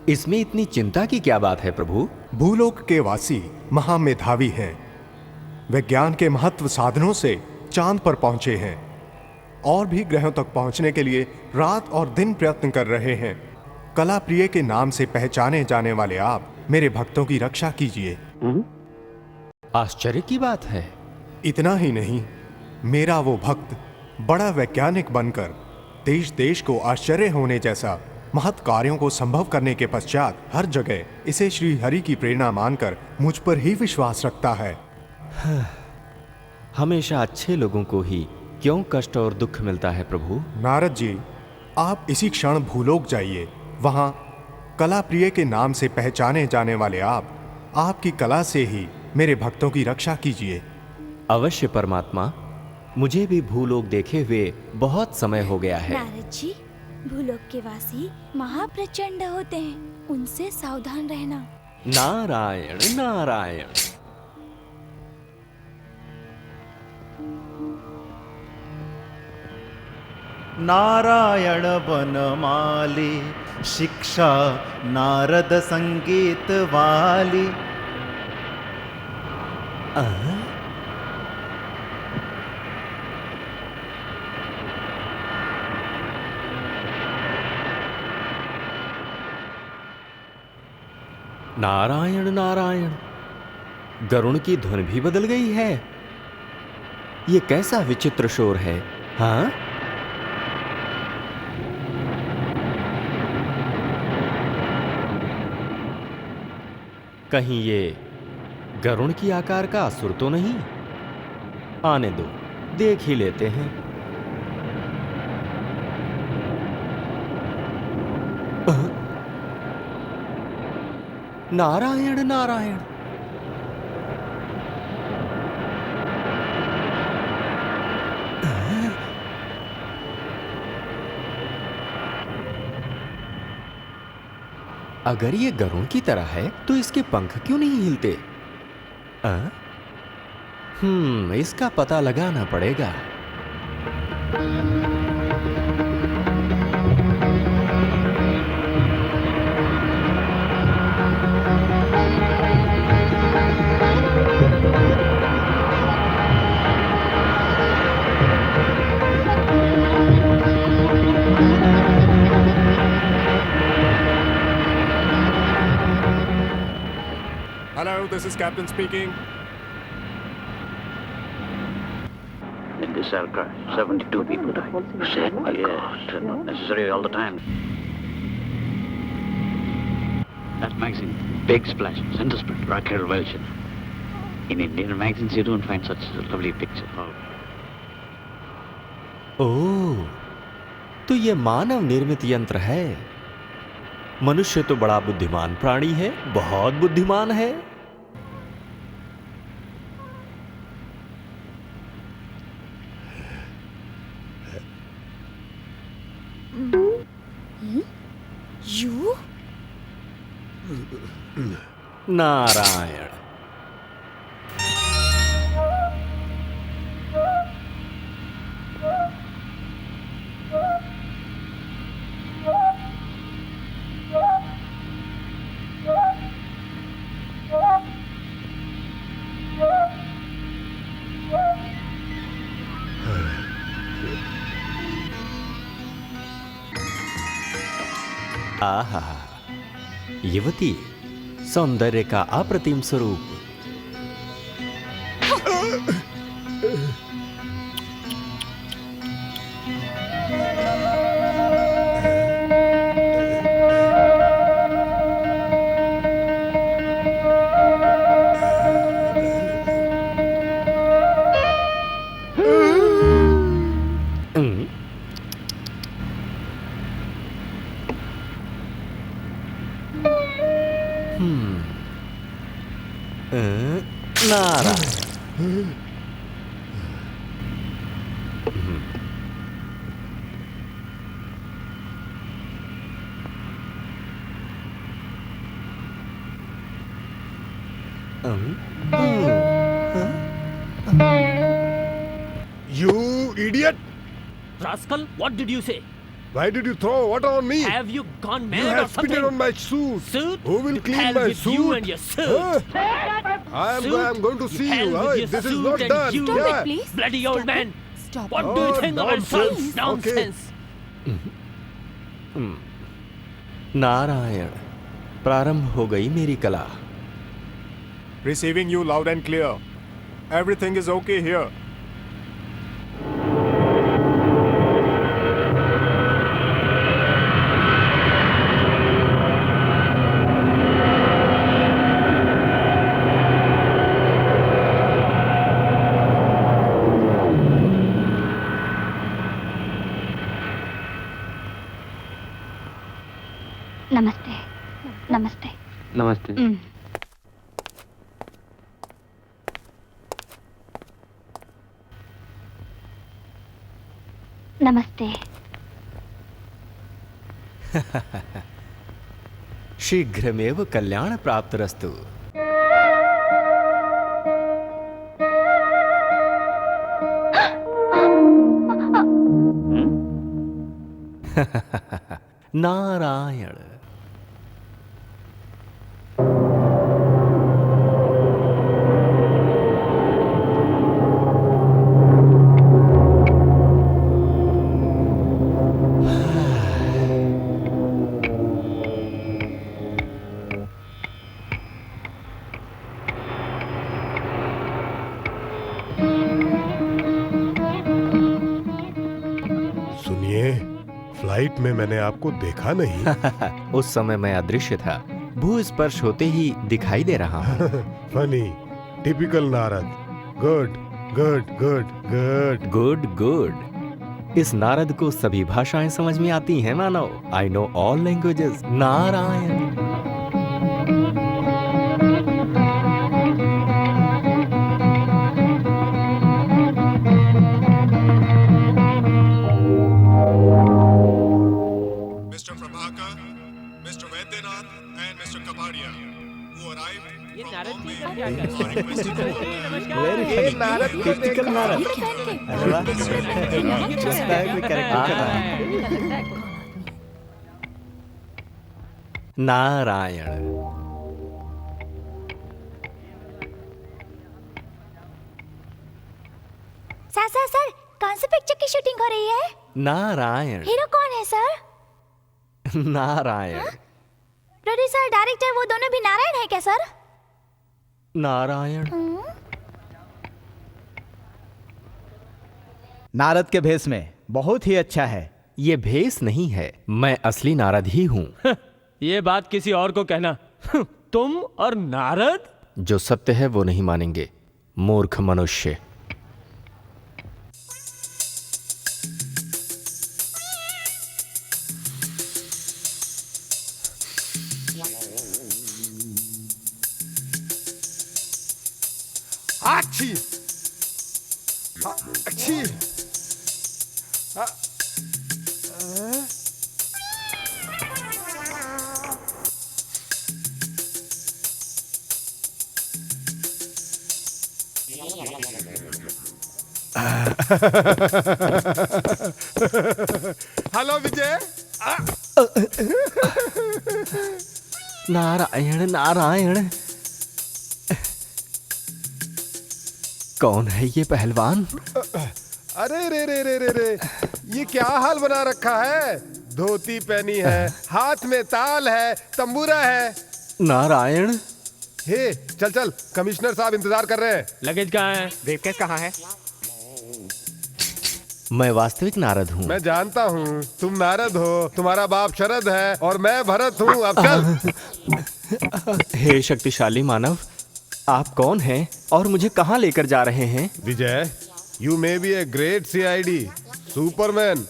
इसमें इतनी चिंता की क्या बात है प्रभु? भूलोक के वासी महामेधावी हैं। विज्ञान के महत्व साधनों से चांद पर पहुंचे हैं और भी ग्रहों तक पहुंचने के लिए रात और दिन प्रयत्न कर रहे हैं। कला प्रिय के नाम से पहचाने जाने वाले आप मेरे भक्तों की रक्षा कीजिए। आश्चर्य की बात है। इतना ही नहीं, मेरा वो भक्त बड़ा वैज्ञानिक बनकर देश देश को आश्चर्य होने जैसा महत् कार्यों को संभव करने के पश्चात हर जगह इसे श्री हरि की प्रेरणा मानकर मुझ पर ही विश्वास रखता है। हमेशा अच्छे लोगों को ही क्यों कष्ट और दुख मिलता है प्रभु? नारद जी, आप इसी क्षण भूलोक जाइए। वहां कला प्रिय के नाम से पहचाने जाने वाले आप आपकी कला से ही मेरे भक्तों की रक्षा कीजिए। अवश्य परमात्मा, मुझे भी भूलोक देखे हुए बहुत समय हो गया है। नारद जी, भूलोक के वासी महाप्रचंड होते हैं, उनसे सावधान रहना। नारायण नारायण। नारायण बनमाली, शिक्षा नारद संगीत वाली। नारायण नारायण। गरुण की धुन भी बदल गई है। ये कैसा विचित्र शोर है? हाँ, कहीं ये गरुण की आकार का असुर तो नहीं? आने दो, देख ही लेते हैं। नारायण नारायण। अगर ये गरुड़ की तरह है तो इसके पंख क्यों नहीं हिलते? इसका पता लगाना पड़ेगा। Hello, this is Captain speaking. In this aircraft, 72 people died. Yes, not necessary all the time. That magazine, big splash, center sprint, rocket revulsion. In Indian magazines, you don't find such a lovely picture. ओह, तो ये मानव निर्मित यंत्र है। मनुष्य तो बड़ा बुद्धिमान प्राणी है, बहुत बुद्धिमान है। यू? नारायण। आहा, युवती, सौंदर्य का अप्रतिम स्वरूप। Narayan. You idiot! Rascal, what did you say? Why did you throw water on me? Have you gone You mad or have spit something? on my suit. Suit? Who will To clean hell my with suit? you and your suit. Suit? I'm going to To see hell you. with Hey, your this is suit not and done. you. Stop Yeah. it, please. Bloody old man. Stop. What do you Oh, think of yourself? nonsense. Nonsense. Narayan, प्रारंभ हो गई मेरी कला। Receiving you loud and clear. Everything is okay here. नमस्ते नमस्ते Namaste. नमस्ते। शीघ्रमेव कल्याण प्राप्तरस्तु। नारायण। सुनिए, फ्लाइट में मैंने आपको देखा नहीं। उस समय मैं अदृश्य था, भू स्पर्श होते ही दिखाई दे रहा हूँ। Funny, typical Narad. Good good good good. Good good. इस नारद को सभी भाषाएं समझ में आती हैं मानव। I know all languages. Narayan. Mr. Prabhakar, Mr. Vaidyanath, and Mr. Kapadia, who arrived ये from नारद Bombay, जी क्या कर रहे are requested to hold हैं? ये नारद को देखो। नारायण। सर कौन सी पिक्चर की शूटिंग हो रही है? नारायण। हीरो कौन है सर? नारायण। प्रोड्यूसर डायरेक्टर वो दोनों भी नारायण है क्या सर? नारायण। नारद के भेष में बहुत ही अच्छा है। ये भेष नहीं है, मैं असली नारद ही हूँ। ये बात किसी और को कहना। तुम और नारद? जो सत्य है वो नहीं मानेंगे, मूर्ख मनुष्य। अच्छी अच्छी। हेलो विजय। नारायण नारायण। कौन है ये पहलवान? अरे रे रे रे रे रे, ये क्या हाल बना रखा है? धोती पहनी है, हाथ में ताल है, तंबूरा है। नारायण। हे चल चल, कमिश्नर साहब इंतजार कर रहे हैं। लगेज कहाँ है? ब्रीफकेस कहाँ है? मैं वास्तविक नारद हूँ। मैं जानता हूँ तुम नारद हो, तुम्हारा बाप शरद है और मैं भरत हूँ। अब चल। हे शक्तिशाली मानव, आप कौन हैं और मुझे कहाँ लेकर जा रहे हैं? Vijay, you may be a great CID, superman.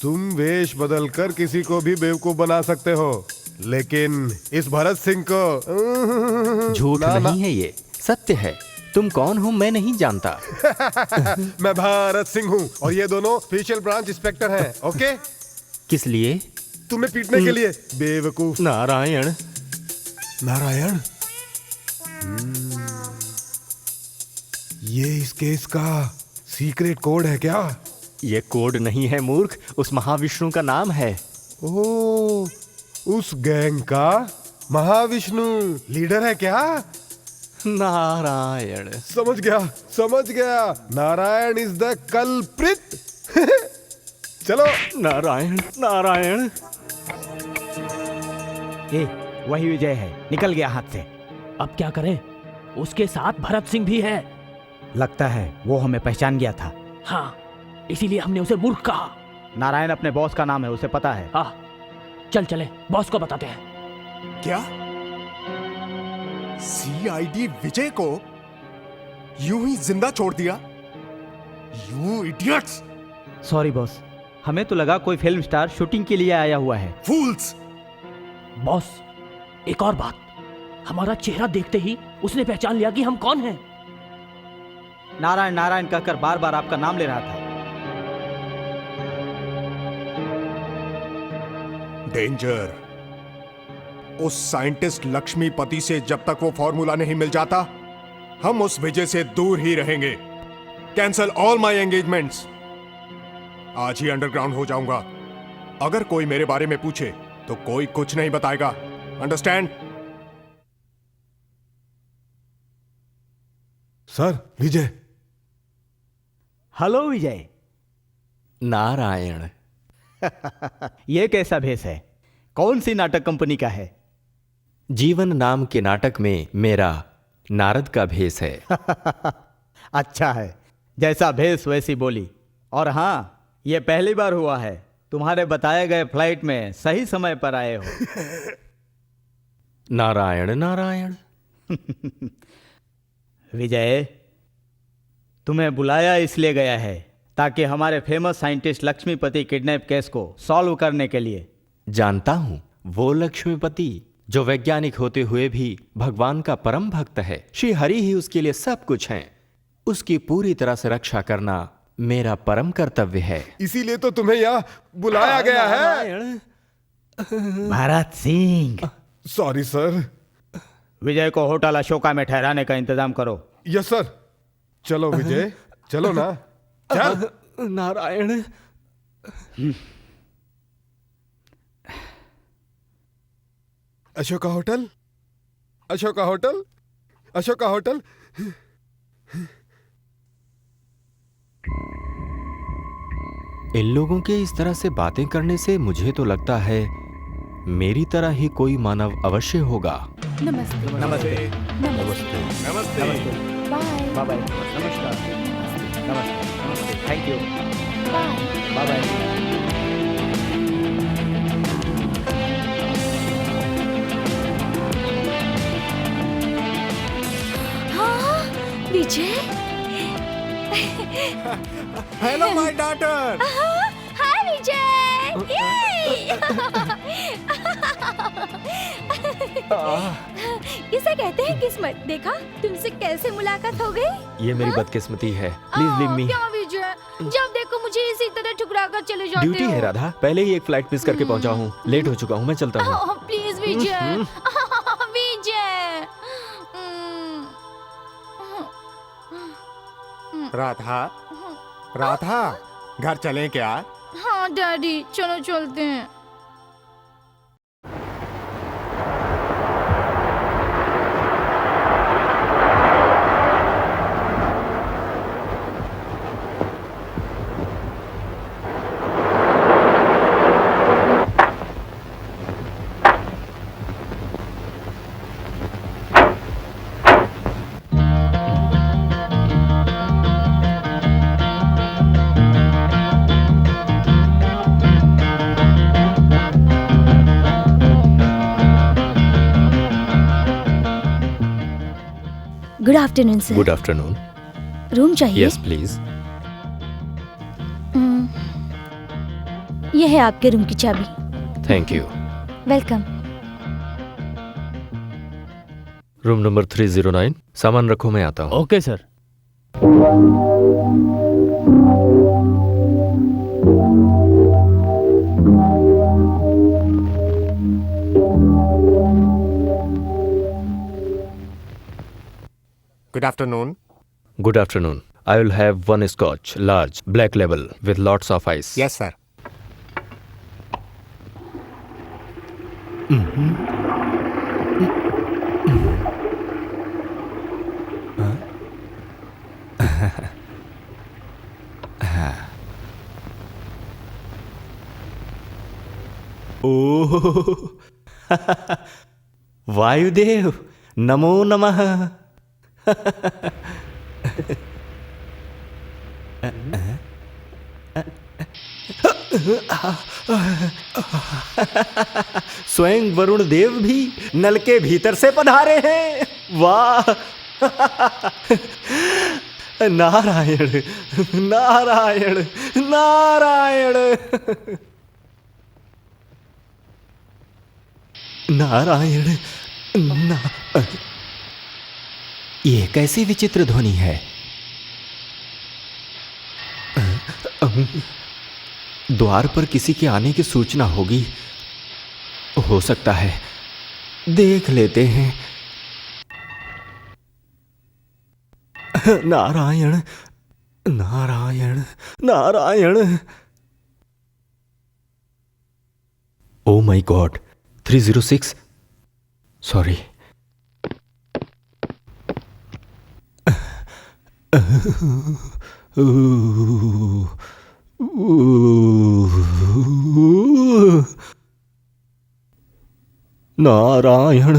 तुम वेश बदलकर किसी को भी बेवकूफ बना सकते हो, लेकिन इस भरत सिंह को झूठ ना, नहीं है, ये सत्य है। तुम कौन हो मैं नहीं जानता। मैं भारत सिंह हूँ और ये दोनों स्पेशल ब्रांच इंस्पेक्टर हैं। ओके? किस लिए? तुम्हें पीटने के लिए, बेवकूफ। नारायण। नारायण, ये इस केस का सीक्रेट कोड है क्या? ये कोड नहीं है मूर्ख, उस महाविष्णु का नाम है। ओ, उस गैंग का महाविष्णु लीडर है क्या? नारायण। समझ गया। Narayan is the culprit. चलो। नारायण नारायण। ए, वही विजय है, निकल गया हाथ से। अब क्या करें? उसके साथ भरत सिंह भी है। लगता है वो हमें पहचान गया था। हाँ, इसीलिए हमने उसे मूर्ख कहा। नारायण अपने बॉस का नाम है, उसे पता है। हाँ, चले बॉस को बताते हैं। क्या सीआईडी विजय को यूं ही जिंदा छोड़ दिया? You idiots! सॉरी बॉस, हमें तो लगा कोई फिल्म स्टार शूटिंग के लिए आया हुआ है। फूल्स! बॉस, एक और बात, हमारा चेहरा देखते ही उसने पहचान लिया कि हम कौन हैं। नारायण नारायण कहकर बार बार आपका नाम ले रहा था। डेंजर। उस साइंटिस्ट लक्ष्मीपति से जब तक वो फॉर्मूला नहीं मिल जाता, हम उस विजय से दूर ही रहेंगे। Cancel all my engagements. आज ही अंडरग्राउंड हो जाऊंगा। अगर कोई मेरे बारे में पूछे तो कोई कुछ नहीं बताएगा। अंडरस्टैंड? सर, विजय। हेलो विजय। नारायण। ये कैसा भेष है? कौन सी नाटक कंपनी का है? जीवन नाम के नाटक में मेरा नारद का भेष है। अच्छा है, जैसा भेष वैसी बोली। और हाँ, ये पहली बार हुआ है तुम्हारे बताए गए फ्लाइट में सही समय पर आए हो। नारायण नारायण। विजय, तुम्हें बुलाया इसलिए गया है ताकि हमारे famous scientist Lakshmipati kidnap case को सॉल्व करने के लिए। जानता हूं, वो लक्ष्मीपति जो वैज्ञानिक होते हुए भी भगवान का परम भक्त है। श्री हरि ही उसके लिए सब कुछ हैं। उसकी पूरी तरह से रक्षा करना मेरा परम कर्तव्य है। इसीलिए तो तुम्हें यहाँ बुलाया गया है। नारायण। भरत सिंह। Sorry sir. विजय को होटल अशोका में ठहराने का इंतजाम करो। Yes sir. चलो विजय, चलो ना। चल। Narayan. Ashoka hotel, Ashoka hotel, Ashoka hotel. इन लोगों के इस तरह से बातें करने से मुझे तो लगता है मेरी तरह ही कोई मानव अवश्य होगा। नमस्ते। नमस्ते। नमस्ते। नमस्ते। Bye bye bye. नमस्कार। नमस्ते। नमस्ते। Thank you. Bye. Bye bye. हाँ, Vijay. Hello my daughter. Hi Vijay. इसे कहते हैं किस्मत। देखा, तुमसे कैसे मुलाकात हो गई। ये मेरी बदकिस्मती है। Please leave me. क्या विजय, जब देखो मुझे इसी तरह ठुकरा कर चले जाते हो। ड्यूटी है राधा, पहले ही एक फ्लाइट मिस करके पहुंचा हूँ। लेट हो चुका हूँ, मैं चलता हूँ। प्लीज विजय। विजय। राधा, राधा, घर चलें क्या? हाँ डैडी, चलो चलते हैं। Good afternoon sir. Good afternoon. Room चाहिए? Yes please. ये है आपके रूम की चाबी। थैंक यू। वेलकम। Room number 309। सामान रखो, मैं आता हूँ। Okay sir. Good afternoon. Good afternoon. I will have one scotch, large, black label, with lots of ice. Yes sir. Oh Vayudev, नमो नमः। स्वयं वरुण देव भी नल के भीतर से पधारे हैं। वाह! नारायण नारायण नारायण नारायण ना। ये कैसी विचित्र ध्वनि है? द्वार पर किसी के आने की सूचना होगी। हो सकता है, देख लेते हैं। Narayan Narayan Narayan. Oh my god, 306। Sorry. Narayan.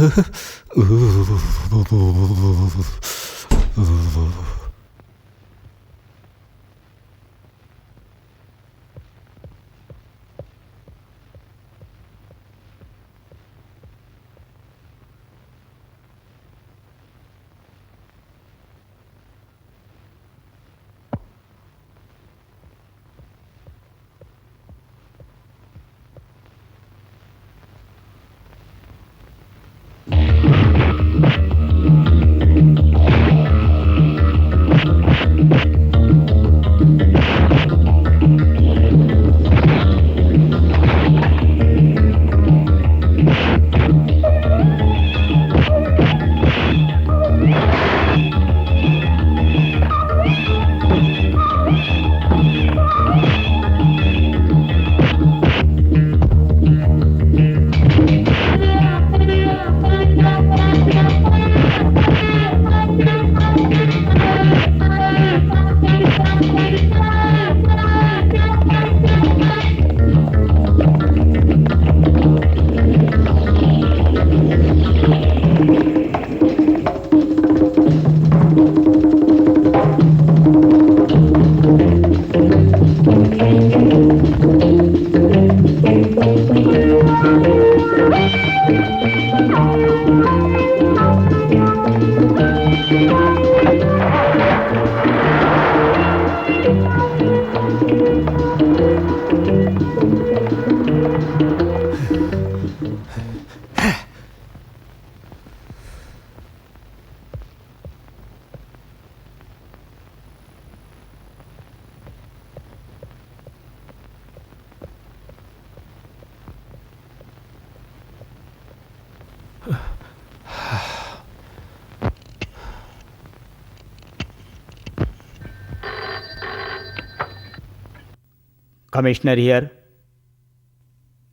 Commissioner here.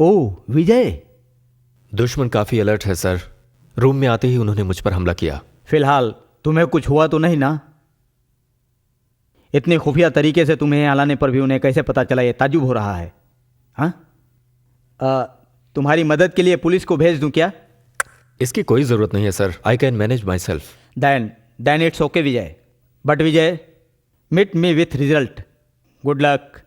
Oh Vijay. दुश्मन काफी अलर्ट है सर। रूम में आते ही उन्होंने मुझ पर हमला किया। फिलहाल तुम्हें कुछ हुआ तो नहीं ना? इतने खुफिया तरीके से तुम्हें यहाँ लाने पर भी उन्हें कैसे पता चला, ये ताज्जुब हो रहा है। हाँ, तुम्हारी मदद के लिए पुलिस को भेज दूं क्या? इसकी कोई जरूरत नहीं है sir. I can manage myself. Then it's okay Vijay. But Vijay, meet me with result. Good luck.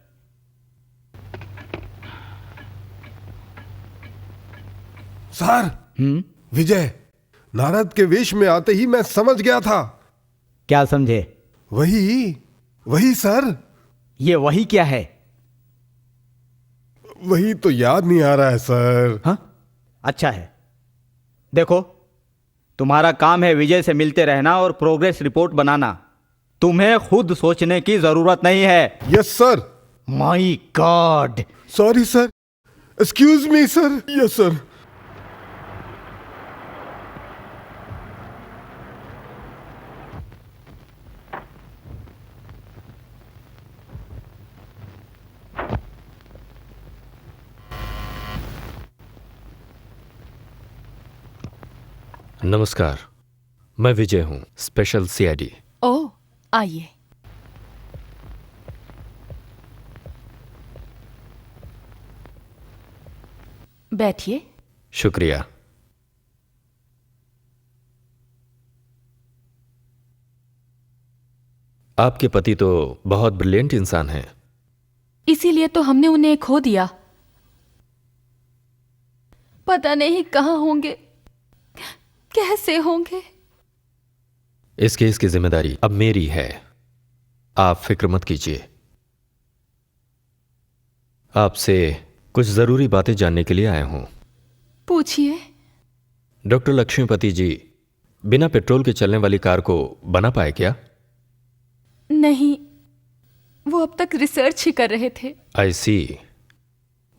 Sir, Vijay, Narad के वेश में आते ही मैं समझ गया था। क्या समझे? वही सर। ये वही क्या है? वही तो याद नहीं आ रहा है सर। हाँ, अच्छा है। देखो, तुम्हारा काम है विजय से मिलते रहना और प्रोग्रेस रिपोर्ट बनाना। तुम्हें खुद सोचने की जरूरत नहीं है। Yes sir. My God. Sorry sir, excuse me sir. Yes sir. नमस्कार, मैं विजय हूं, स्पेशल सीआईडी। ओह, आइए। बैठिए। शुक्रिया। आपके पति तो बहुत ब्रिलियंट इंसान हैं। इसीलिए तो हमने उन्हें खो दिया। पता नहीं कहाँ होंगे, कैसे होंगे। इस केस की जिम्मेदारी अब मेरी है, आप फिक्र मत कीजिए। आपसे कुछ जरूरी बातें जानने के लिए आया हूं। पूछिए। डॉक्टर लक्ष्मीपति जी बिना पेट्रोल के चलने वाली कार को बना पाए क्या? नहीं, वो अब तक रिसर्च ही कर रहे थे। आई सी।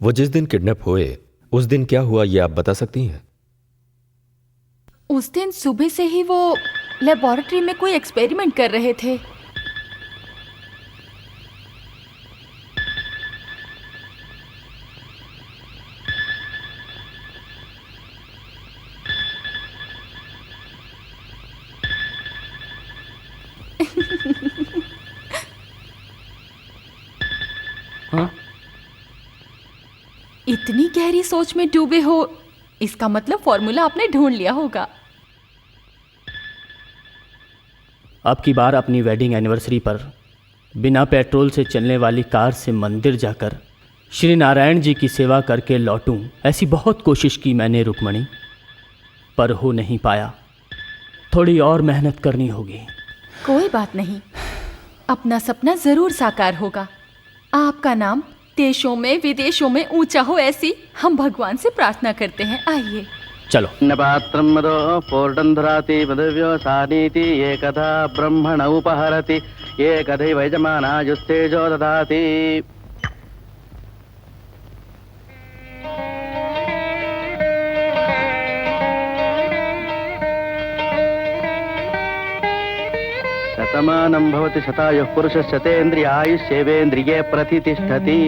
वो जिस दिन किडनैप हुए उस दिन क्या हुआ ये आप बता सकती हैं? उस दिन सुबह से ही वो लेबोरेटरी में कोई एक्सपेरिमेंट कर रहे थे। हाँ? इतनी गहरी सोच में डूबे हो, इसका मतलब फॉर्मूला आपने ढूंढ लिया होगा। अब की बार अपनी वेडिंग एनिवर्सरी पर बिना पेट्रोल से चलने वाली कार से मंदिर जाकर श्री नारायण जी की सेवा करके लौटूं, ऐसी बहुत कोशिश की मैंने रुक्मणी, पर हो नहीं पाया। थोड़ी और मेहनत करनी होगी। कोई बात नहीं, अपना सपना जरूर साकार होगा। आपका नाम देशों में विदेशों में ऊंचा हो, ऐसी हम भगवान से प्रार्थना करते हैं। आइए। चलो। नपात्रं मदो पोर्टन्धराति पदव्यो सानीति ये कथा ब्रह्मण उपहरति ये कथै वैजमानाजुस्तेजो ददाति। शतमानं भवति शतायुः पुरुषस्य तेन्द्रिय आयुष्येवेन्द्रिये प्रतितिष्ठति।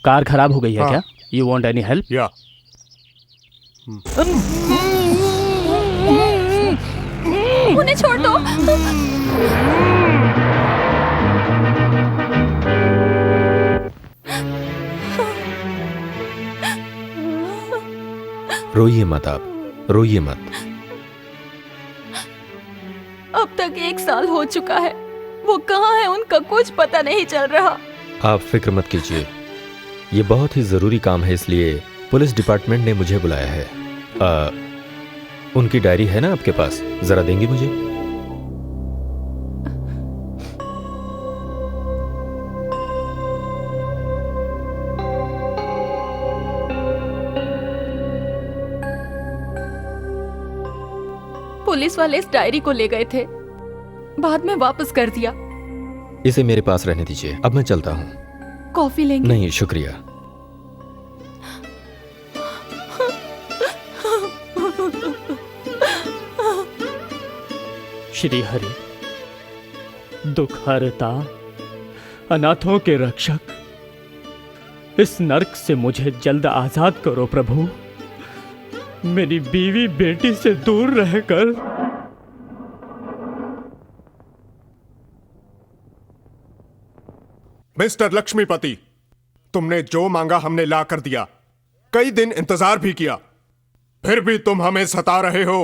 कार खराब हो गई है हाँ। क्या? You want any help? या उन्हें छोड़ दो। रोइए मत, आप रोइए मत। अब तक 1 साल हो चुका है, वो कहाँ है उनका कुछ पता नहीं चल रहा। आप फिक्र मत कीजिए, ये बहुत ही जरूरी काम है, इसलिए पुलिस डिपार्टमेंट ने मुझे बुलाया है। उनकी डायरी है ना आपके पास? जरा देंगी मुझे? पुलिस वाले इस डायरी को ले गए थे, बाद में वापस कर दिया। इसे मेरे पास रहने दीजिए, अब मैं चलता हूं। कॉफी लेंगे? नहीं शुक्रिया। श्री हरि, दुख हरता, अनाथों के रक्षक, इस नर्क से मुझे जल्द आजाद करो प्रभु। मेरी बीवी बेटी से दूर रहकर। मिस्टर लक्ष्मीपति, तुमने जो मांगा हमने ला कर दिया। कई दिन इंतजार भी किया, फिर भी तुम हमें सता रहे हो।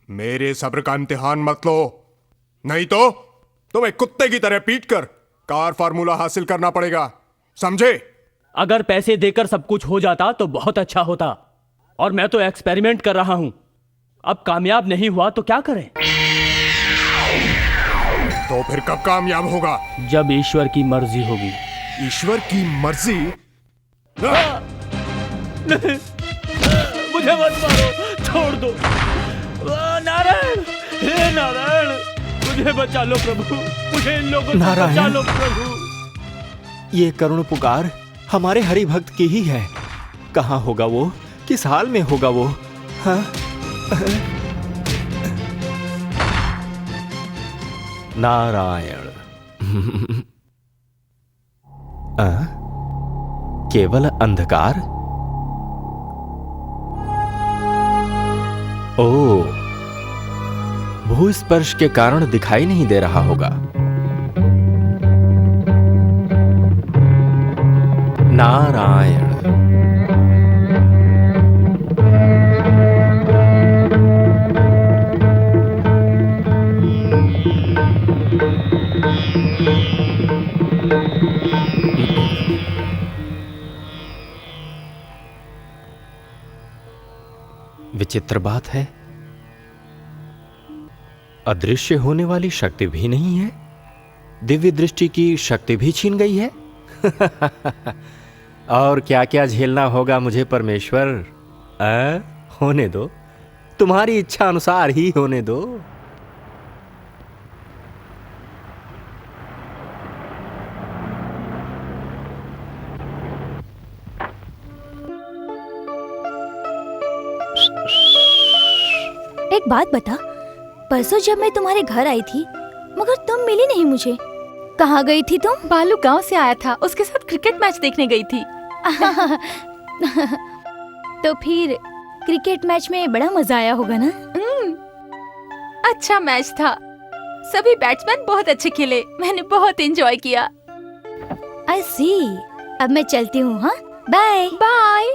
मेरे सब्र का इम्तिहान मत लो, नहीं तो तुम्हें कुत्ते की तरह पीटकर कार फार्मूला हासिल करना पड़ेगा, समझे? अगर पैसे देकर सब कुछ हो जाता तो बहुत अच्छा होता, और मैं तो एक्सपेरिमेंट कर रहा हूं। अब कामयाब नहीं हुआ तो क्या करें? तो फिर कब कामयाब होगा? जब ईश्वर की मर्जी होगी। ईश्वर की मर्जी? मुझे मत मारो, छोड़ दो। नारायण, हे नारायण, मुझे बचा लो प्रभु, मुझे इन लोगों से बचा लो प्रभु। ये करुण पुकार हमारे हरि भक्त की ही है। कहाँ होगा वो? किस हाल में होगा वो? हाँ? नारायण। केवल अंधकार? ओ, भूस्पर्श के कारण दिखाई नहीं दे रहा होगा। नारायण। विचित्र बात है, अदृश्य होने वाली शक्ति भी नहीं है, दिव्य दृष्टि की शक्ति भी छीन गई है। और क्या क्या झेलना होगा मुझे परमेश्वर। होने दो, तुम्हारी इच्छा अनुसार ही होने दो। एक बात बता, परसों जब मैं तुम्हारे घर आई थी मगर तुम मिली नहीं मुझे। कहाँ गई थी तुम? बालू गांव से आया था, उसके साथ क्रिकेट मैच देखने गई थी। तो फिर क्रिकेट मैच में बड़ा मजा आया होगा ना? अच्छा मैच था, सभी बैट्समैन बहुत अच्छे खेले, मैंने बहुत एंजॉय किया। आई सी। अब मैं चलती हूँ। हाँ, bye bye.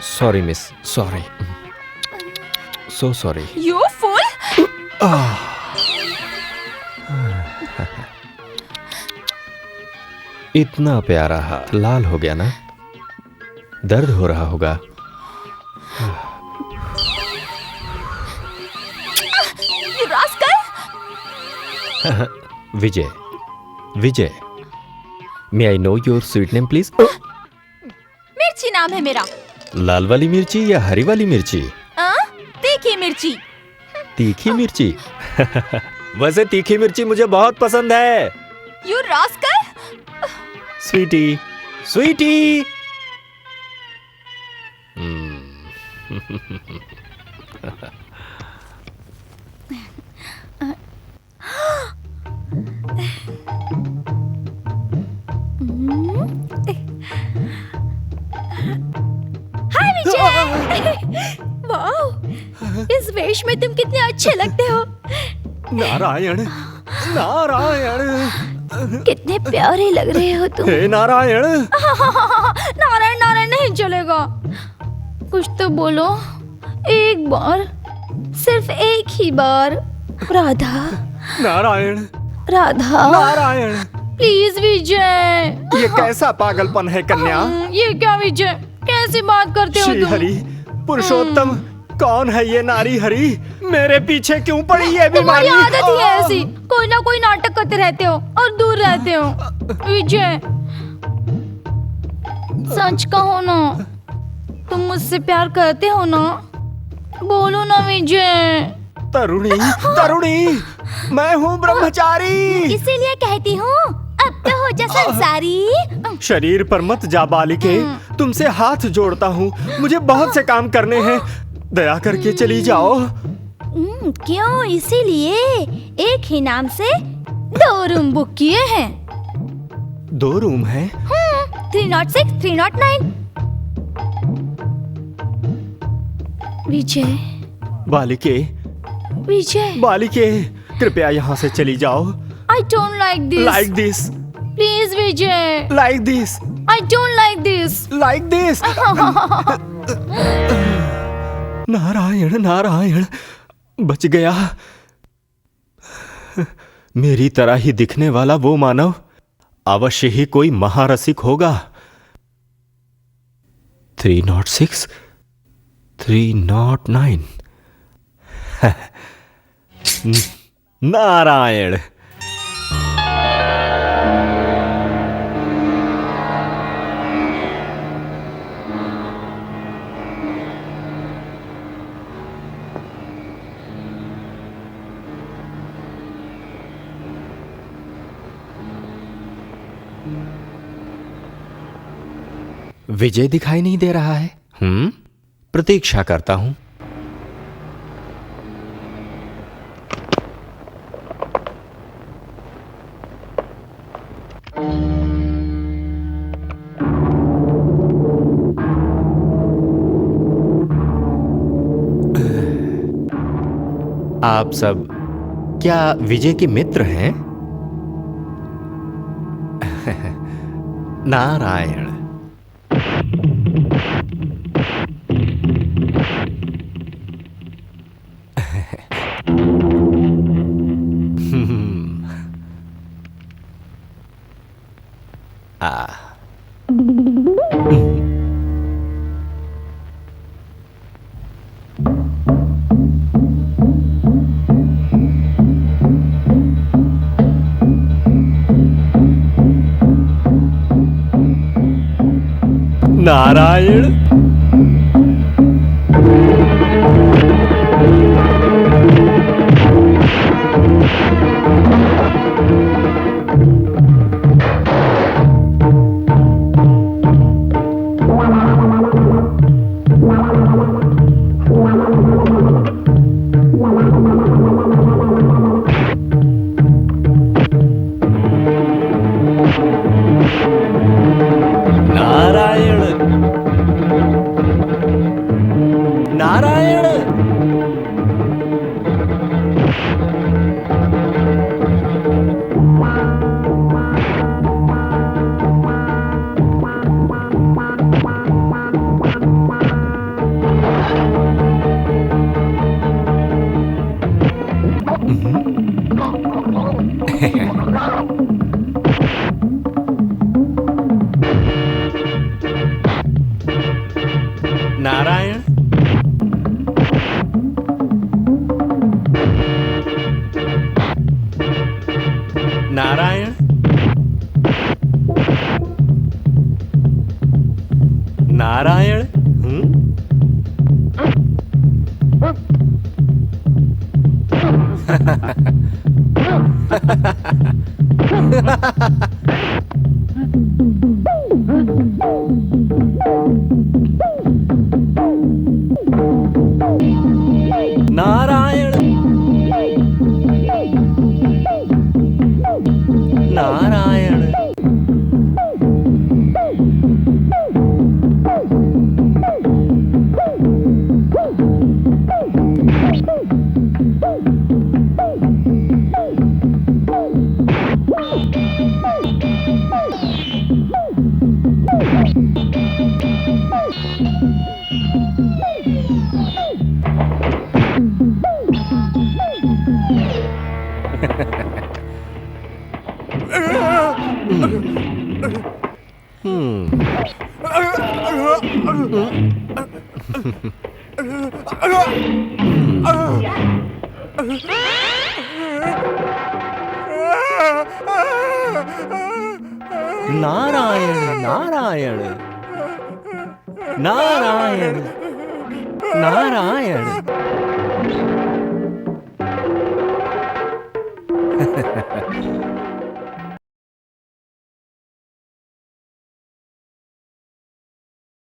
Sorry miss, sorry, so sorry. You fool. इतना प्यारा हाथ लाल हो गया ना, दर्द हो रहा होगा। You rascal! Vijay, Vijay, may I know your sweet name please? मिर्ची नाम है मेरा। लाल वाली मिर्ची या हरी वाली मिर्ची? तीखी मिर्ची। तीखी मिर्ची? वैसे तीखी मिर्ची मुझे बहुत पसंद है। You rascal! Sweetie, sweetie. Hi Vijay. Wow, इस वेश में तुम कितने अच्छे लगते हो। नारायण, नारायण, कितने प्यारे लग रहे हो तुम। हे नारायण। नारायण नारायण नहीं चलेगा, कुछ तो बोलो। एक बार, सिर्फ एक ही बार। राधा, नारायण, राधा, नारायण। प्लीज विजय। ये कैसा पागलपन है कन्या? ये क्या विजय, कैसी बात करते हो श्री तुम? हरि, पुरुषोत्तम, कौन है ये नारी हरि? मेरे पीछे क्यों पड़ी ये तुम्हारी बीमारी? आदत ही है ऐसी, कोई ना कोई नाटक करते रहते हो और दूर रहते हो। विजय, सच कहो ना, तुम मुझसे प्यार करते हो ना? बोलो ना विजय। तरुणी, तरुणी, मैं हूँ ब्रह्मचारी। इसीलिए कहती हूँ, अब तो हो जा संसारी। शरीर पर मत जा बालिके, तुमसे हाथ जोड़ता हूँ, मुझे बहुत से काम करने हैं, दया करके चली जाओ। क्यों? इसीलिए एक ही नाम से 2 रूम बुक किए हैं। 2 रूम है? 306, 309। विजय, बालिके, विजय, बालिके, कृपया यहाँ से चली जाओ। I don't like this. Like this, Please Vijay. like this, I don't like this. like this। Narayan, Narayan, बच गया। मेरी तरह ही दिखने वाला वो मानव अवश्य ही कोई महारसिक होगा। 306, 309। नारायण। विजय दिखाई नहीं दे रहा है। प्रतीक्षा करता हूं। आप सब क्या विजय के मित्र हैं? नारायण। नारायण। नारायण। नारायण। नारायण। नारायण। नारायण। नारायण। नारायण। नारायण। नारायण।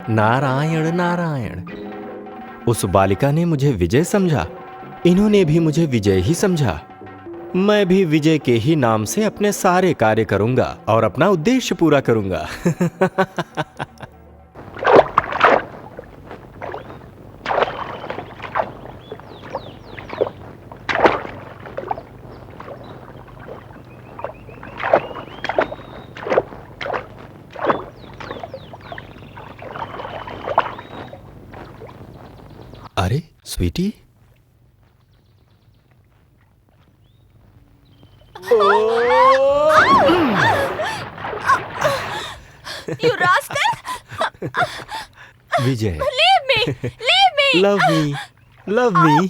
नारायण। नारायण। उस बालिका ने मुझे विजय समझा, इन्होंने भी मुझे विजय ही समझा। मैं भी विजय के ही नाम से अपने सारे कार्य करूंगा और अपना उद्देश्य पूरा करूंगा। अरे sweetie, You rascal! Vijay, Leave me! Leave me! Love me, love me.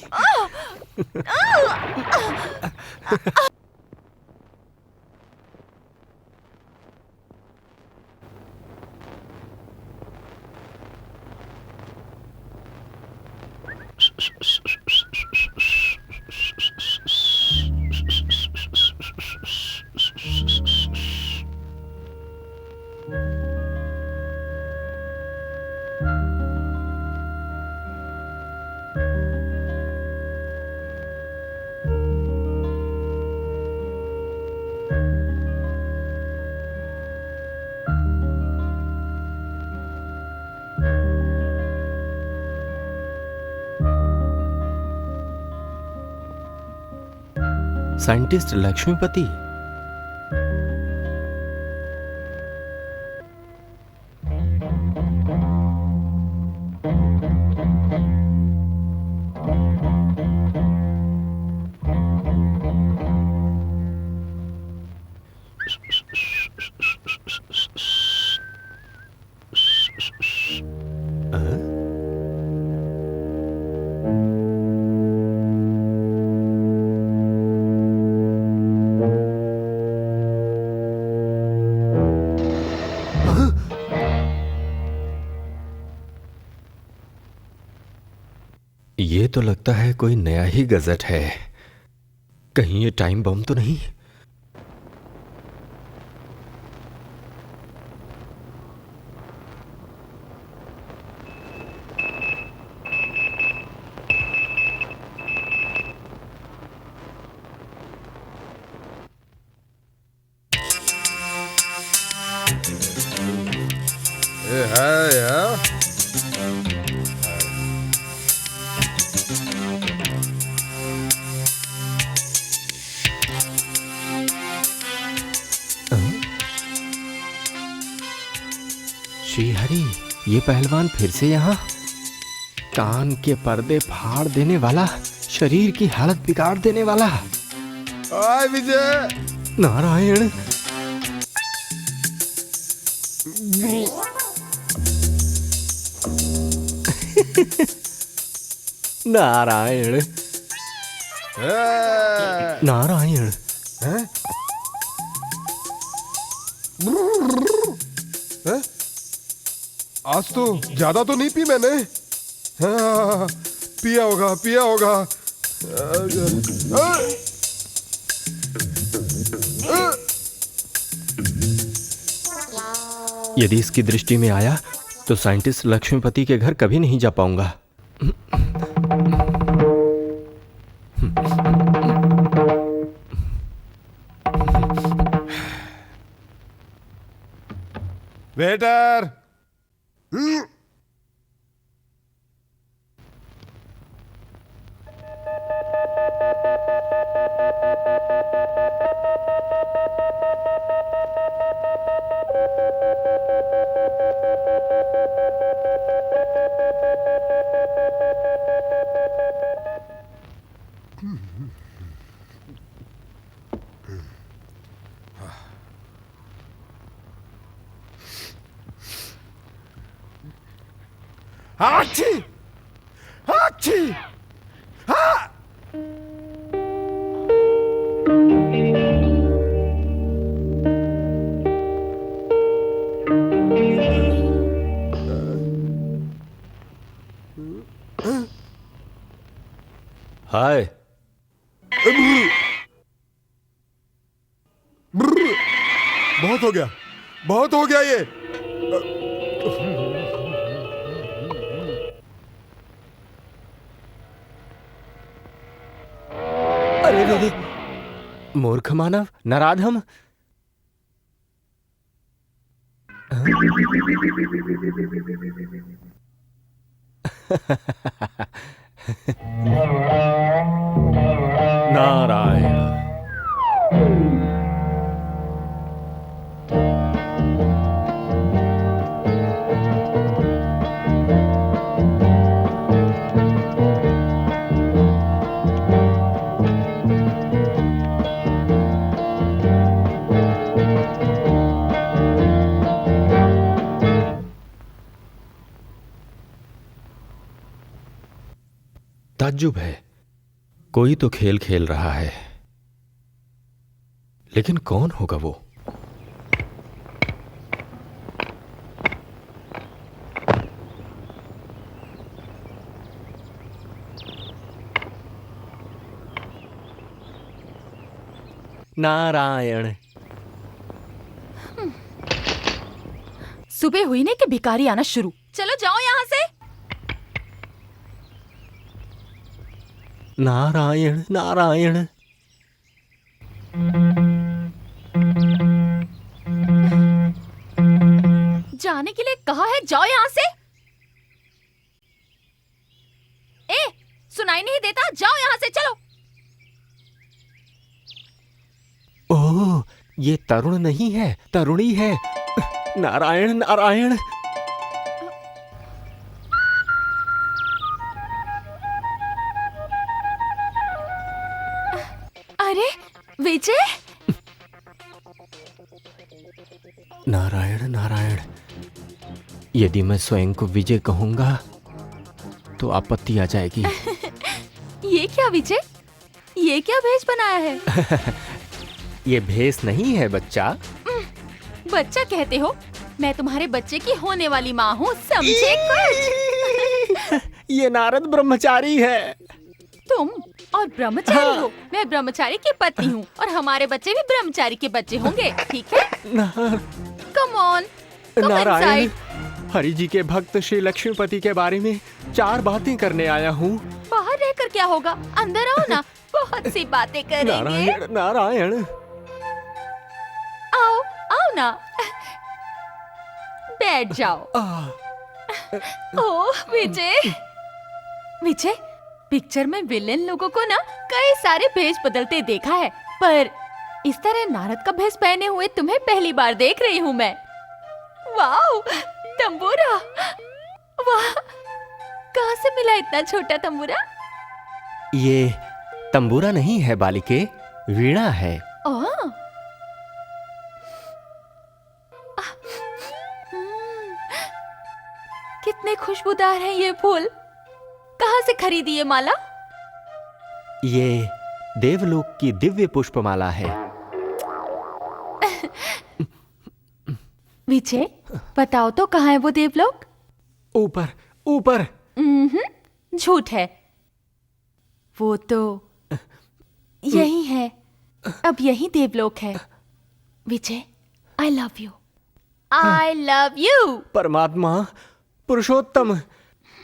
Scientist Lakshmipati. ये तो लगता है कोई नया ही गजट है। कहीं ये टाइम बम तो नहीं? है यार। श्री हरि, ये पहलवान फिर से यहाँ? कान के पर्दे फाड़ देने वाला, शरीर की हालत बिगाड़ देने वाला। हाय विजय। नारायण। नारायण नारायण। आज तो ज्यादा तो नहीं पी मैंने। हाँ, पिया होगा पिया होगा। यदि इसकी दृष्टि में आया तो साइंटिस्ट लक्ष्मीपति के घर कभी नहीं जा पाऊंगा। वेटर। आची आची। हाँ। हाय। बहुत हो गया, बहुत हो गया ये। अरे रे रे, मूर्ख मानव, नराधम। नारायण। ताज्जुब है, कोई तो खेल खेल रहा है, लेकिन कौन होगा वो? नारायण। सुबह हुई ने कि भिखारी आना शुरू। चलो जाओ यहाँ से। नारायण नारायण। जाने के लिए कहा है, जाओ यहाँ से। ए, सुनाई नहीं देता? जाओ यहाँ से, चलो। ओह, ये तरुण नहीं है, तरुणी है। नारायण नारायण। अरे विजय, नारायण नारायण। यदि मैं स्वयं को विजय कहूंगा तो आपत्ति आ जाएगी। ये क्या विजय, ये क्या भेष बनाया है? ये भेष नहीं है बच्चा। बच्चा कहते हो? मैं तुम्हारे बच्चे की होने वाली माँ हूँ, समझे कुछ? ये नारद ब्रह्मचारी है। तुम और ब्रह्मचारी हो, मैं ब्रह्मचारी की पत्नी हूँ और हमारे बच्चे भी ब्रह्मचारी के बच्चे होंगे, ठीक है? कम ऑन, नारायण, हरि जी के भक्त श्री लक्ष्मीपति के बारे में 4 बातें करने आया हूँ। बाहर रहकर क्या होगा, अंदर आओ ना, बहुत सी बातें करेंगे। नारायण नारायण। आओ आओ ना, बैठ जाओ। ओह विजय, विजय, पिक्चर में विलेन लोगों को ना कई सारे भेष बदलते देखा है, पर इस तरह नारद का भेष पहने हुए तुम्हें पहली बार देख रही हूँ मैं। वाओ, तंबूरा, वाह, कहाँ से मिला इतना छोटा तंबूरा? ये तंबूरा नहीं है बालिके, वीणा है। ओह, कितने खुशबूदार हैं ये फूल। कहाँ से खरीदी ये माला? ये देवलोक की दिव्य पुष्पमाला है। विजय, बताओ तो कहाँ है वो देवलोक? ऊपर ऊपर। झूठ है, वो तो यही है। अब यही देवलोक है। Vijay, I love you, I love you. परमात्मा, पुरुषोत्तम,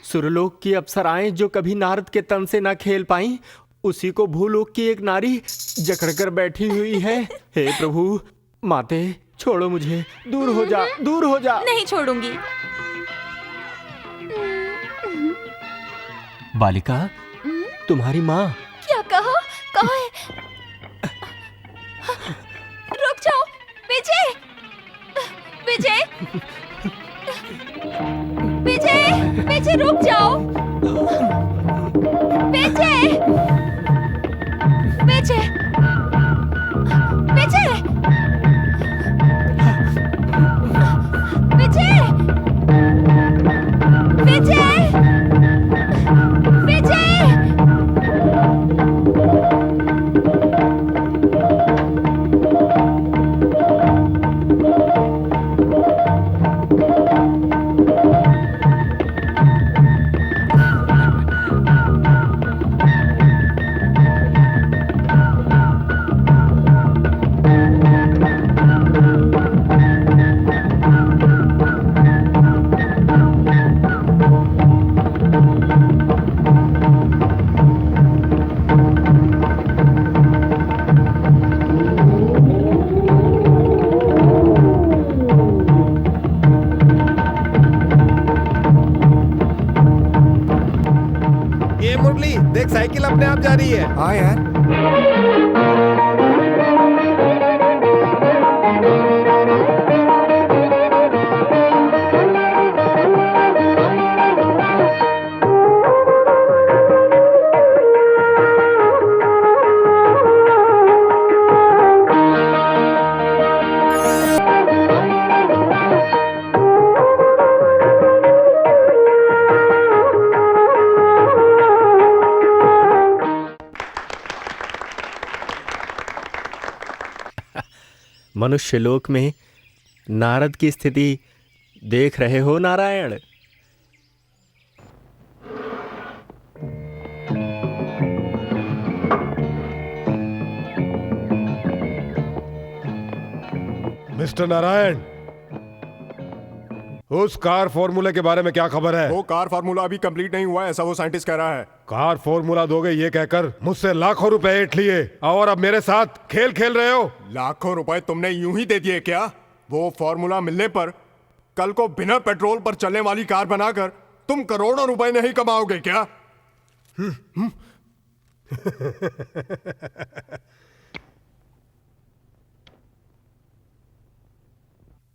सुरलोक की अप्सराएं जो कभी नारद के तन से ना खेल पाई, उसी को भूलोक की एक नारी जकड़कर बैठी हुई है। हे प्रभु, माते छोड़ो मुझे, दूर हो जा, दूर हो जा। नहीं छोड़ूंगी। बालिका, तुम्हारी माँ। क्या कहा? कहाँ है? रुक जाओ विजय, विजय, विजय, विजय रुक जाओ। विजय, विजय, विजय, विजय, विजय, विजय। ये मुरली देख, साइकिल अपने आप जा रही है। हाँ यार। मनुष्य लोक में नारद की स्थिति देख रहे हो नारायण। मिस्टर नारायण, उस कार फॉर्मूले के बारे में क्या खबर है? वो कार फार्मूला अभी कंप्लीट नहीं हुआ, ऐसा वो साइंटिस्ट कह रहा है। कार फॉर्मूला दोगे ये कहकर मुझसे लाखों रुपए ऐंठ लिए और अब मेरे साथ खेल खेल रहे हो। लाखों रुपए तुमने यूं ही दे दिए क्या? वो फॉर्मूला मिलने पर कल को बिना पेट्रोल पर चलने वाली कार बनाकर तुम करोड़ों रुपए नहीं कमाओगे क्या?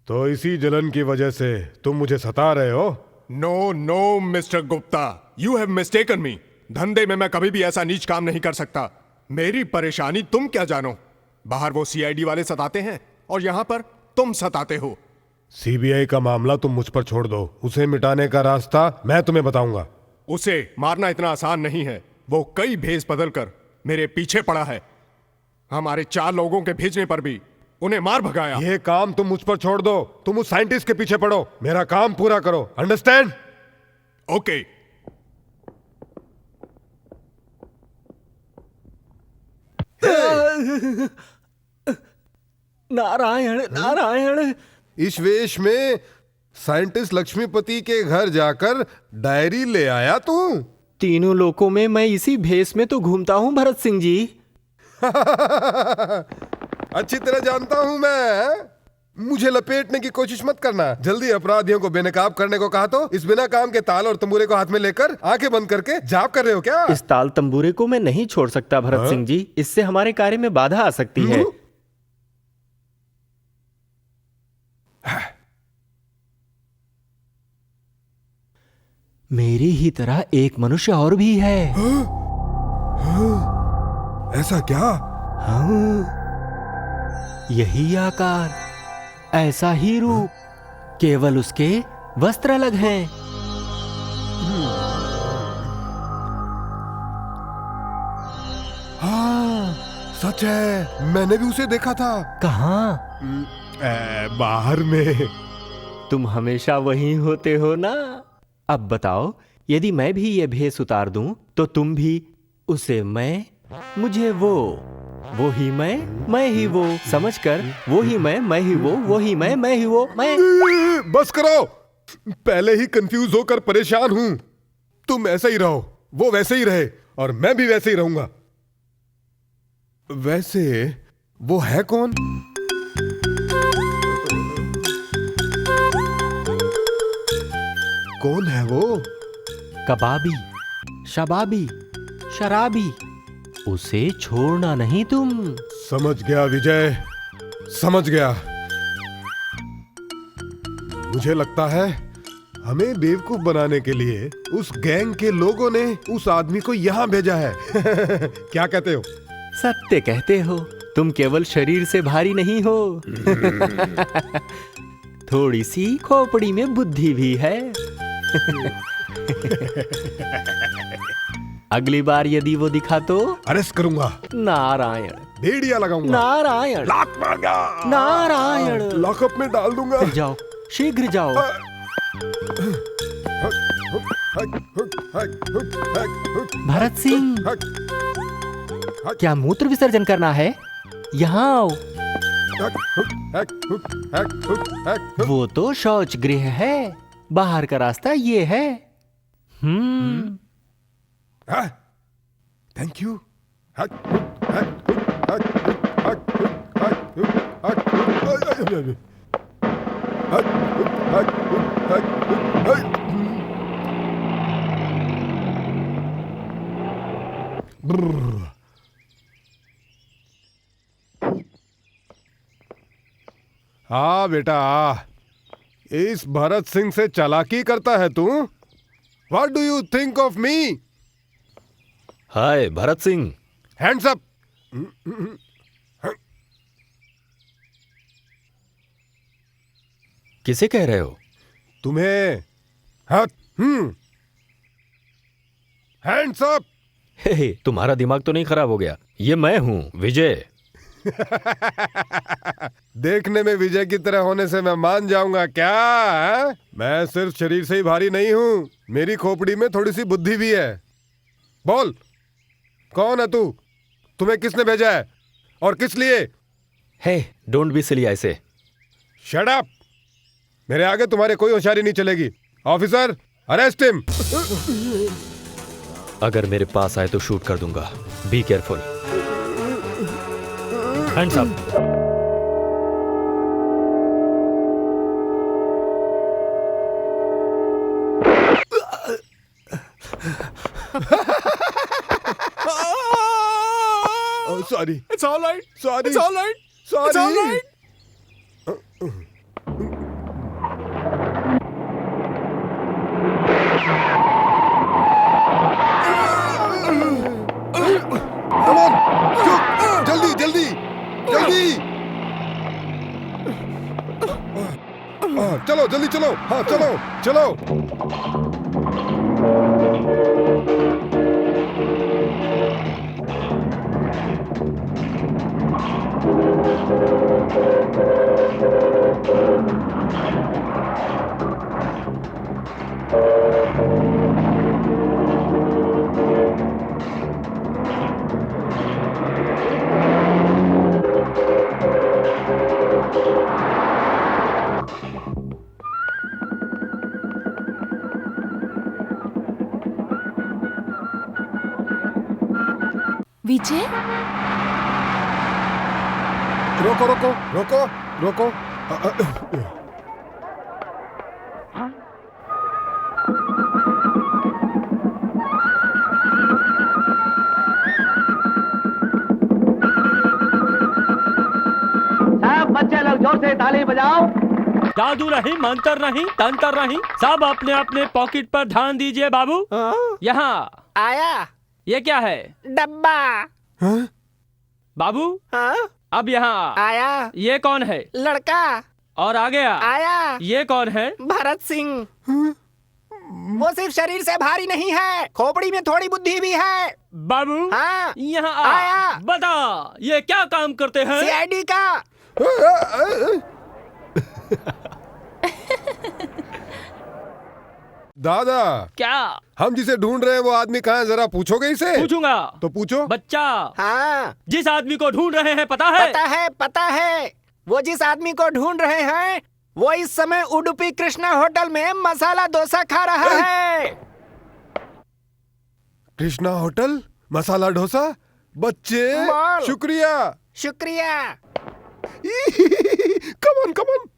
तो इसी जलन की वजह से तुम मुझे सता रहे हो? No no mister Gupta, you have mistaken me. धंधे में मैं कभी भी ऐसा नीच काम नहीं कर सकता। मेरी परेशानी तुम क्या जानो। बाहर वो सीआईडी वाले सताते हैं और यहां पर तुम सताते हो। सीबीआई का मामला तुम मुझ पर छोड़ दो, उसे मिटाने का रास्ता मैं तुम्हें बताऊंगा। उसे मारना इतना आसान नहीं है। वो कई भेष बदल कर मेरे पीछे पड़ा है। हमारे 4 लोगों के भेजने पर भी उन्हें मार भगाया। ये काम तुम मुझ पर छोड़ दो, तुम उस साइंटिस्ट के पीछे पड़ो, मेरा काम पूरा करो। अंडरस्टैंड? ओके। नारायण नारायण। इस वेश में साइंटिस्ट लक्ष्मीपति के घर जाकर डायरी ले आया तू? तीनों लोकों में मैं इसी भेष में तो घूमता हूं भरत सिंह जी। अच्छी तरह जानता हूं मैं। मुझे लपेटने की कोशिश मत करना। जल्दी अपराधियों को बेनकाब करने को कहा तो इस बिना काम के ताल और तंबूरे को हाथ में लेकर आंखें बंद करके जाप कर रहे हो क्या? इस ताल तंबूरे को मैं नहीं छोड़ सकता भरत सिंह जी, इससे हमारे कार्य में बाधा आ सकती है। मेरी ही तरह एक मनुष्य और भी है। ऐसा क्या? हाँ, यही आकार, ऐसा ही रूप, केवल उसके वस्त्र अलग हैं। हाँ, सच है, मैंने भी उसे देखा था। कहाँ? बाहर में। तुम हमेशा वही होते हो ना। अब बताओ, यदि मैं भी ये भेष उतार दूं तो तुम भी उसे मैं, मुझे वो ही मैं ही वो, समझकर वो ही मैं ही वो ही मैं ही वो मैं। बस करो, पहले ही कंफ्यूज होकर परेशान हूं। तुम ऐसे ही रहो, वो वैसे ही रहे और मैं भी वैसे ही रहूंगा। वैसे वो है कौन? कौन है वो? कबाबी, शबाबी, शराबी, उसे छोड़ना नहीं तुम। समझ गया विजय, समझ गया। मुझे लगता है हमें बेवकूफ बनाने के लिए उस गैंग के लोगों ने उस आदमी को यहां भेजा है। क्या कहते हो? सत्य कहते हो, तुम केवल शरीर से भारी नहीं हो। थोड़ी सी खोपड़ी में बुद्धि भी है। अगली बार यदि वो दिखा तो अरेस्ट करूंगा। नारायण, भेड़िया लगाऊंगा। नारायण, लात मारूंगा। नारायण, लॉकअप में डाल दूंगा। जाओ, शीघ्र जाओ। भरत सिंह, क्या मूत्र विसर्जन करना है? यहाँ आओ। वो तो शौच गृह है, बाहर का रास्ता ये है। Thank you. हाँ बेटा, इस भरत सिंह से चालाकी करता है तू? What do you think of me? Hi Bharat Singh. Hands up! किसे कह रहे हो? तुम्हें। हाथ। Hands up! हे, तुम्हारा दिमाग तो नहीं खराब हो गया? ये मैं हूं, विजय। देखने में विजय की तरह होने से मैं मान जाऊंगा क्या? मैं सिर्फ शरीर से ही भारी नहीं हूं, मेरी खोपड़ी में थोड़ी सी बुद्धि भी है। बोल, कौन है तू? तुम्हें किसने भेजा है और किस लिए? हे, डोंट बी सिली ऐसे। Shut up! मेरे आगे तुम्हारे कोई होशियारी नहीं चलेगी। Officer, arrest him. अगर मेरे पास आए तो शूट कर दूंगा। Be careful. Hands up. Sorry. It's all right. Sorry. It's all right. Sorry. It's all right. जल्दी। चलो जल्दी चलो। हाँ चलो चलो। विजय, रोको रोको रोको रोको। सब बच्चे लोग जोर से ताली बजाओ। जादू नहीं, मंत्र नहीं, तंत्र नहीं, सब अपने अपने पॉकेट पर ध्यान दीजिए बाबू। यहाँ आया ये क्या है? डब्बा। बाबू अब यहाँ आया ये कौन है? लड़का। और आ गया आया ये कौन है? भरत सिंह। वो सिर्फ शरीर से भारी नहीं है, खोपड़ी में थोड़ी बुद्धि भी है। बाबू हाँ यहाँ आ, आया। बता ये क्या काम करते हैं? सीआईडी का। दादा क्या? हम जिसे ढूंढ रहे हैं वो आदमी कहाँ है, जरा पूछोगे इसे? पूछूंगा। तो पूछो। बच्चा, हाँ जिस आदमी को ढूंढ रहे हैं पता है? पता है पता है। वो जिस आदमी को ढूंढ रहे हैं वो इस समय उडुपी कृष्णा होटल में मसाला डोसा खा रहा है। कृष्णा होटल मसाला डोसा। बच्चे बोल। शुक्रिया। शुक्रिया। कमन कमन।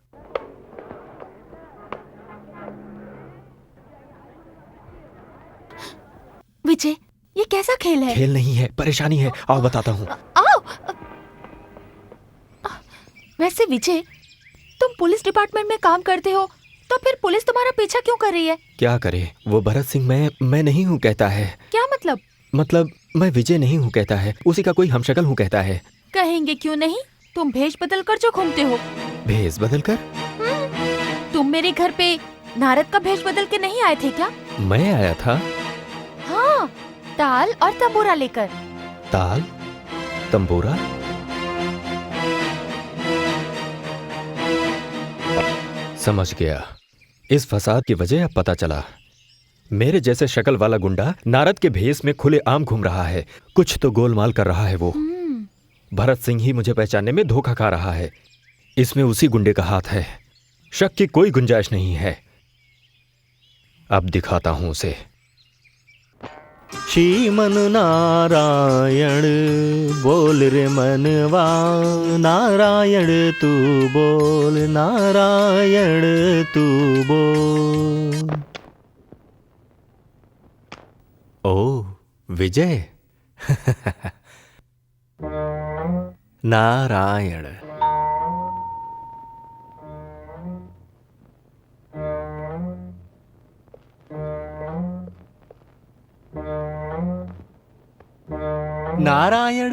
विजय, ये कैसा खेल है? खेल नहीं है, परेशानी है। आओ बताता हूँ। आओ। वैसे विजय, तुम पुलिस डिपार्टमेंट में काम करते हो, तो फिर पुलिस तुम्हारा पीछा क्यों कर रही है? क्या करे, वो भरत सिंह मैं नहीं हूँ कहता है। क्या मतलब? मतलब मैं विजय नहीं हूँ कहता है, उसी का कोई हमशक्ल हूँ कहता है। कहेंगे क्यों नहीं, तुम भेष बदल कर जो घूमते हो। भेष बदल कर? तुम मेरे घर पे नारद का भेष बदल के नहीं आए थे क्या? मैं आया था? हाँ, ताल और तंबूरा लेकर। ताल तंबूरा? समझ गया, इस फसाद की वजह अब पता चला। मेरे जैसे शक्ल वाला गुंडा नारद के भेष में खुले आम घूम रहा है। कुछ तो गोलमाल कर रहा है वो। भरत सिंह ही मुझे पहचानने में धोखा खा रहा है। इसमें उसी गुंडे का हाथ है, शक की कोई गुंजाइश नहीं है। अब दिखाता हूं उसे। श्रीमन नारायण बोल रे मनवा, नारायण तू बोल, नारायण तू बोल। ओ विजय। नारायण। नारायण।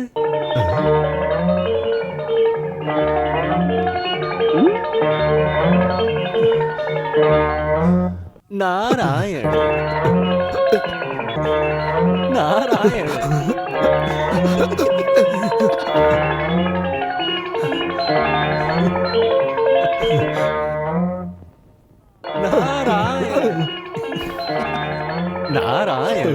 नारायण। नारायण। नारायण। नारायण।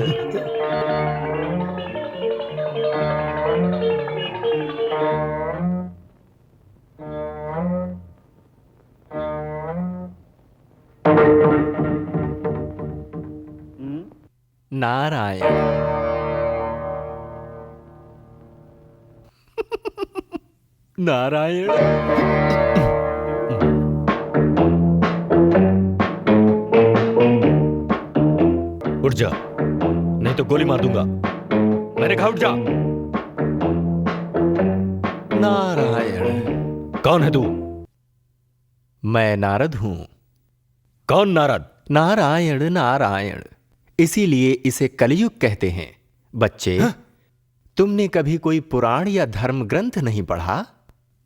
नारायण। नारायण। उठ जा, नहीं तो गोली मार दूंगा। मैंने कहा उठ जा। नारायण। कौन है तू? मैं नारद हूं। कौन नारद? नारायण। नारायण, इसीलिए इसे कलयुग कहते हैं। बच्चे, तुमने कभी कोई पुराण या धर्म ग्रंथ नहीं पढ़ा?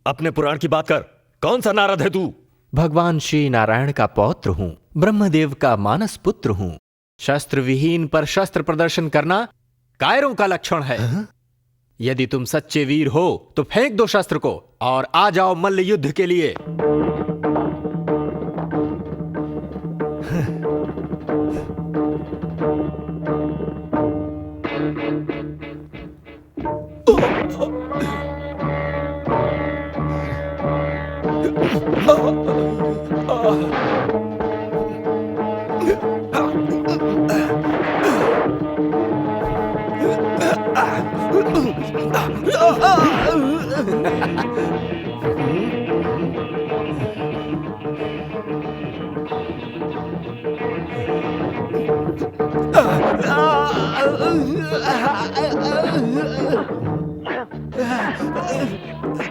अपने पुराण की बात कर। कौन सा नारद है तू? भगवान श्री नारायण का पौत्र हूं, ब्रह्मदेव का मानस पुत्र हूं। शस्त्र विहीन पर शस्त्र प्रदर्शन करना कायरों का लक्षण है। यदि तुम सच्चे वीर हो तो फेंक दो शस्त्र को और आ जाओ मल्ल युद्ध के लिए।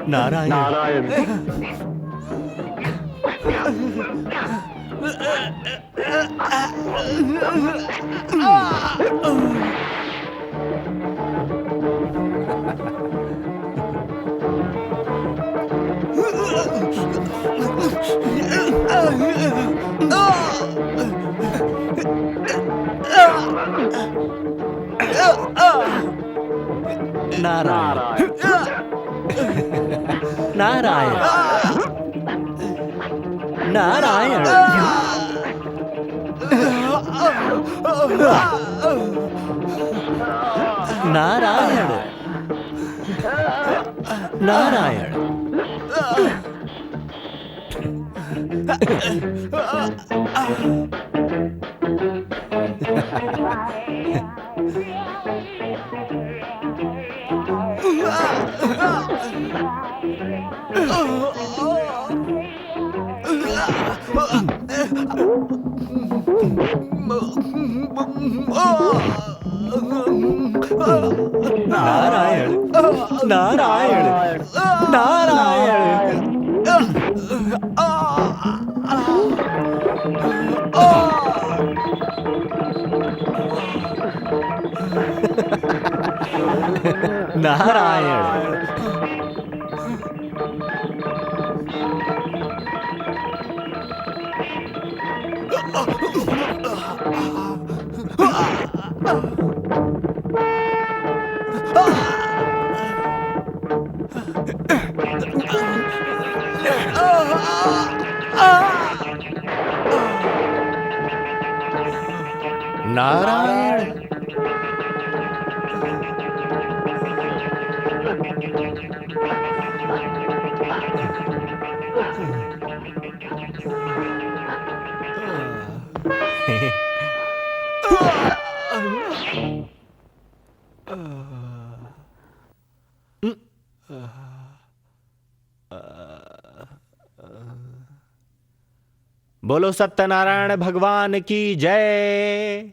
नारायण नारायण नारायण नारायण नारायण नारायण नारायण नारायण नारायण नारायण बोलो सत्यनारायण भगवान की जय।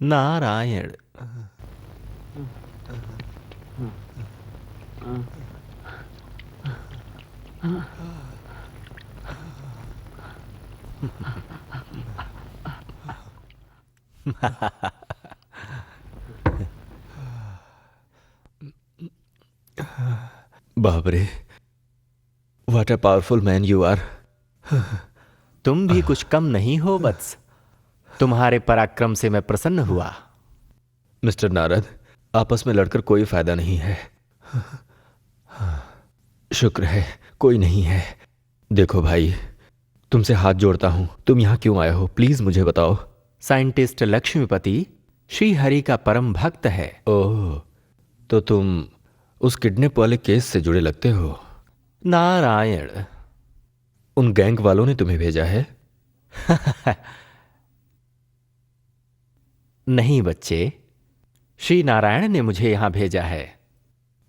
नारायण बाबरे, what a powerful man you are. तुम भी कुछ कम नहीं हो वत्स। तुम्हारे पराक्रम से मैं प्रसन्न हुआ। मिस्टर नारद, आपस में लड़कर कोई फायदा नहीं है। शुक्र है कोई नहीं है। देखो भाई, तुमसे हाथ जोड़ता हूं, तुम यहां क्यों आए हो प्लीज मुझे बताओ। साइंटिस्ट लक्ष्मीपति श्री हरि का परम भक्त है। ओह, तो तुम उस किडनैप वाले केस से जुड़े लगते हो। नारायण, उन गैंग वालों ने तुम्हें भेजा है? नहीं बच्चे, श्री नारायण ने मुझे यहां भेजा है।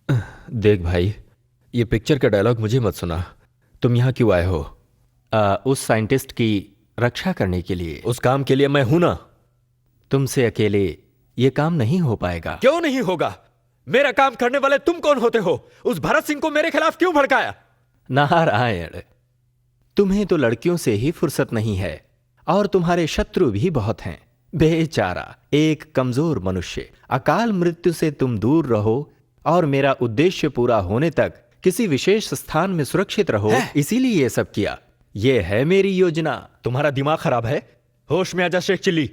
देख भाई, ये पिक्चर का डायलॉग मुझे मत सुना। तुम यहां क्यों आए हो? उस साइंटिस्ट की रक्षा करने के लिए। उस काम के लिए मैं हूं ना। तुमसे अकेले ये काम नहीं हो पाएगा। क्यों नहीं होगा? मेरा काम करने वाले तुम कौन होते हो? उस भरत सिंह को मेरे खिलाफ क्यों भड़काया? नारायण, तुम्हें तो लड़कियों से ही फुर्सत नहीं है, और तुम्हारे शत्रु भी बहुत हैं। बेचारा एक कमजोर मनुष्य। अकाल मृत्यु से तुम दूर रहो और मेरा उद्देश्य पूरा होने तक किसी विशेष स्थान में सुरक्षित रहो, इसीलिए ये सब किया। ये है मेरी योजना। तुम्हारा दिमाग खराब है? होश में आजा शेख चिल्ली।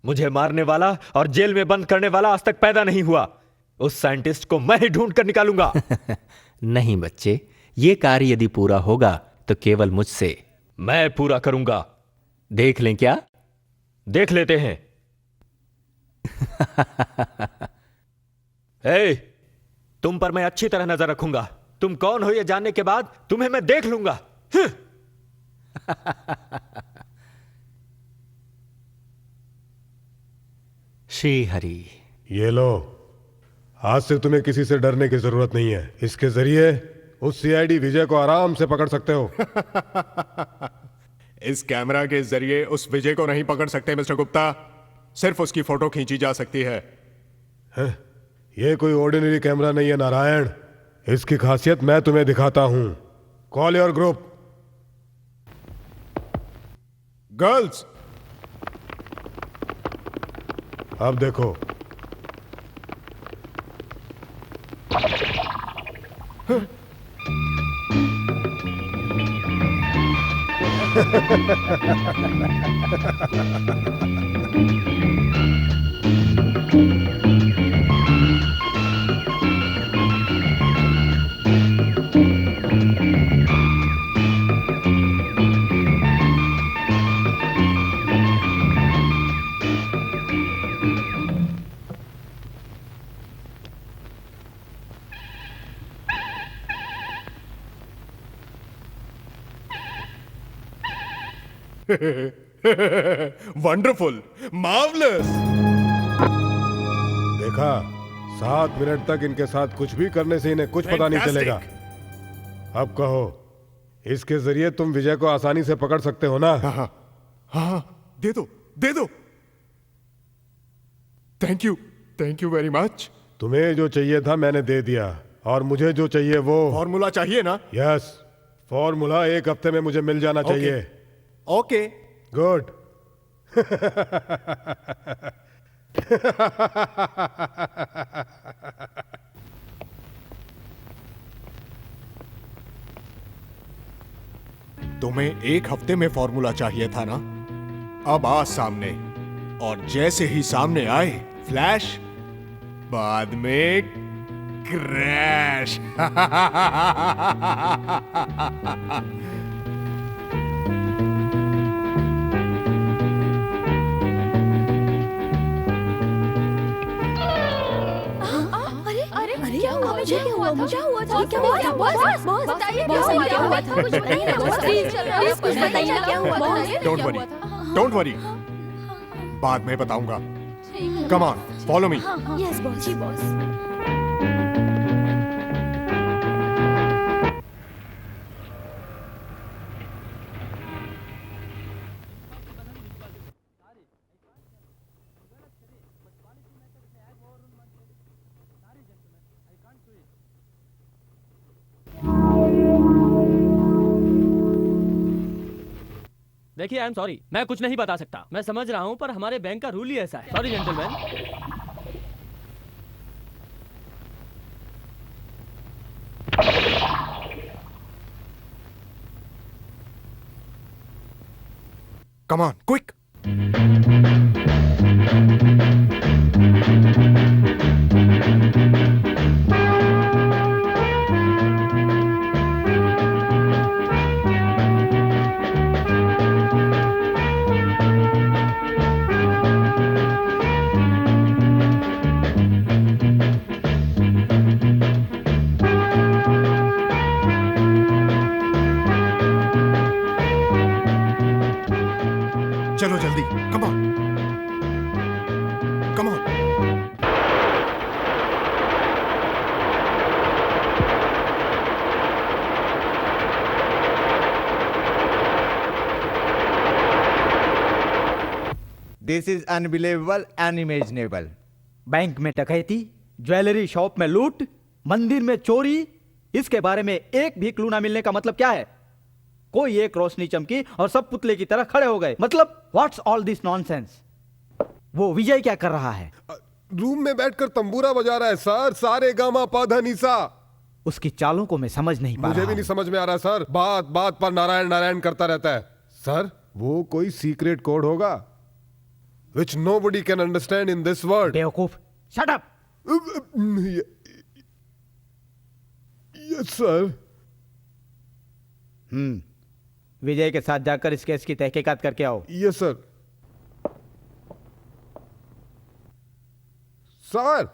मुझे मारने वाला और जेल में बंद करने वाला आज तक पैदा नहीं हुआ। उस साइंटिस्ट को मैं ही ढूंढ कर निकालूंगा। नहीं बच्चे, ये कार्य यदि पूरा होगा तो केवल मुझसे। मैं पूरा करूंगा। देख लें क्या? देख लेते हैं। ए, तुम पर मैं अच्छी तरह नजर रखूंगा। तुम कौन हो ये जानने के बाद तुम्हें मैं देख लूंगा। श्री हरि। ये लो, आज से तुम्हें किसी से डरने की जरूरत नहीं है। इसके जरिए उस सीआईडी विजय को आराम से पकड़ सकते हो। इस कैमरा के जरिए उस विजय को नहीं पकड़ सकते मिस्टर गुप्ता। सिर्फ उसकी फोटो खींची जा सकती है। ये कोई ऑर्डिनरी कैमरा नहीं है नारायण। इसकी खासियत मैं तुम्हें दिखाता हूं। Call your group. गर्ल्स, अब देखो। Wonderful, marvellous. देखा, 7 मिनट तक इनके साथ कुछ भी करने से इन्हें कुछ पता नहीं चलेगा। अब कहो, इसके जरिए तुम विजय को आसानी से पकड़ सकते हो ना? हाँ हाँ, दे दो, दे दो। Thank you very much. तुम्हें जो चाहिए था मैंने दे दिया, और मुझे जो चाहिए वो फॉर्मूला चाहिए ना? यस, फॉर्मूला 1 हफ्ते में मुझे मिल जाना चाहिए। Okay, good. तुम्हें 1 हफ्ते में फॉर्मूला चाहिए था ना? अब आ सामने, और जैसे ही सामने आए फ्लैश, बाद में क्रैश। मुझे क्या हुआ था? क्या हुआ था? बॉस बताइए क्या हुआ था? कुछ बताइए ना बॉस, प्लीज कुछ बताइए ना क्या हुआ था? डोंट वरी, बाद में बताऊंगा। Come on, follow me. Yes boss. जी बॉस। देखिए, आई एम सॉरी, मैं कुछ नहीं बता सकता। मैं समझ रहा हूँ, पर हमारे बैंक का रूल ही ऐसा है। Sorry gentleman. Come on, quick. चलो जल्दी, come on, come on. This is unbelievable, unimaginable. Bank में डकैती, ज्वेलरी शॉप में लूट, मंदिर में चोरी, इसके बारे में एक भी क्लू ना मिलने का मतलब क्या है? कोई एक रोशनी चमकी और सब पुतले की तरह खड़े हो गए। मतलब व्हाट्स ऑल दिस नॉनसेंस? वो विजय क्या कर रहा है? रूम में बैठकर तंबूरा बजा रहा है सर, सारे गामा पाधा निसा। उसकी चालों को मैं समझ नहीं पा मुझे रहा भी हूं। नहीं समझ में आ रहा सर, बात बात पर नारायण नारायण करता रहता है। सर वो कोई सीक्रेट कोड होगा which nobody can understand in this world. बेवकूफ, shut up. Yes sir. Vijay के साथ जाकर इस केस की तहकीकात करके आओ। Yes sir. सर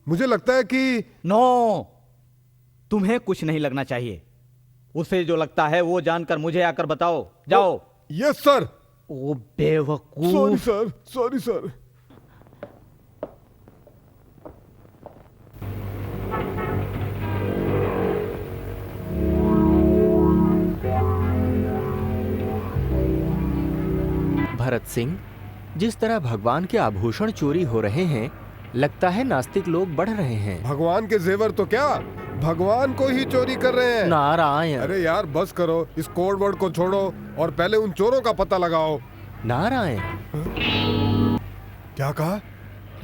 मुझे लगता है कि नो, तुम्हें कुछ नहीं लगना चाहिए। उसे जो लगता है वो जानकर मुझे आकर बताओ। जाओ। Yes sir. ओ बेवकूफ। Sorry sir, sorry sir. Bharat Singh, जिस तरह भगवान के आभूषण चोरी हो रहे हैं, लगता है नास्तिक लोग बढ़ रहे हैं। भगवान के जेवर तो क्या, भगवान को ही चोरी कर रहे हैं। नारायण। अरे यार बस करो, इस कोड वर्ड को छोड़ो और पहले उन चोरों का पता लगाओ। नारायण। क्या कहा?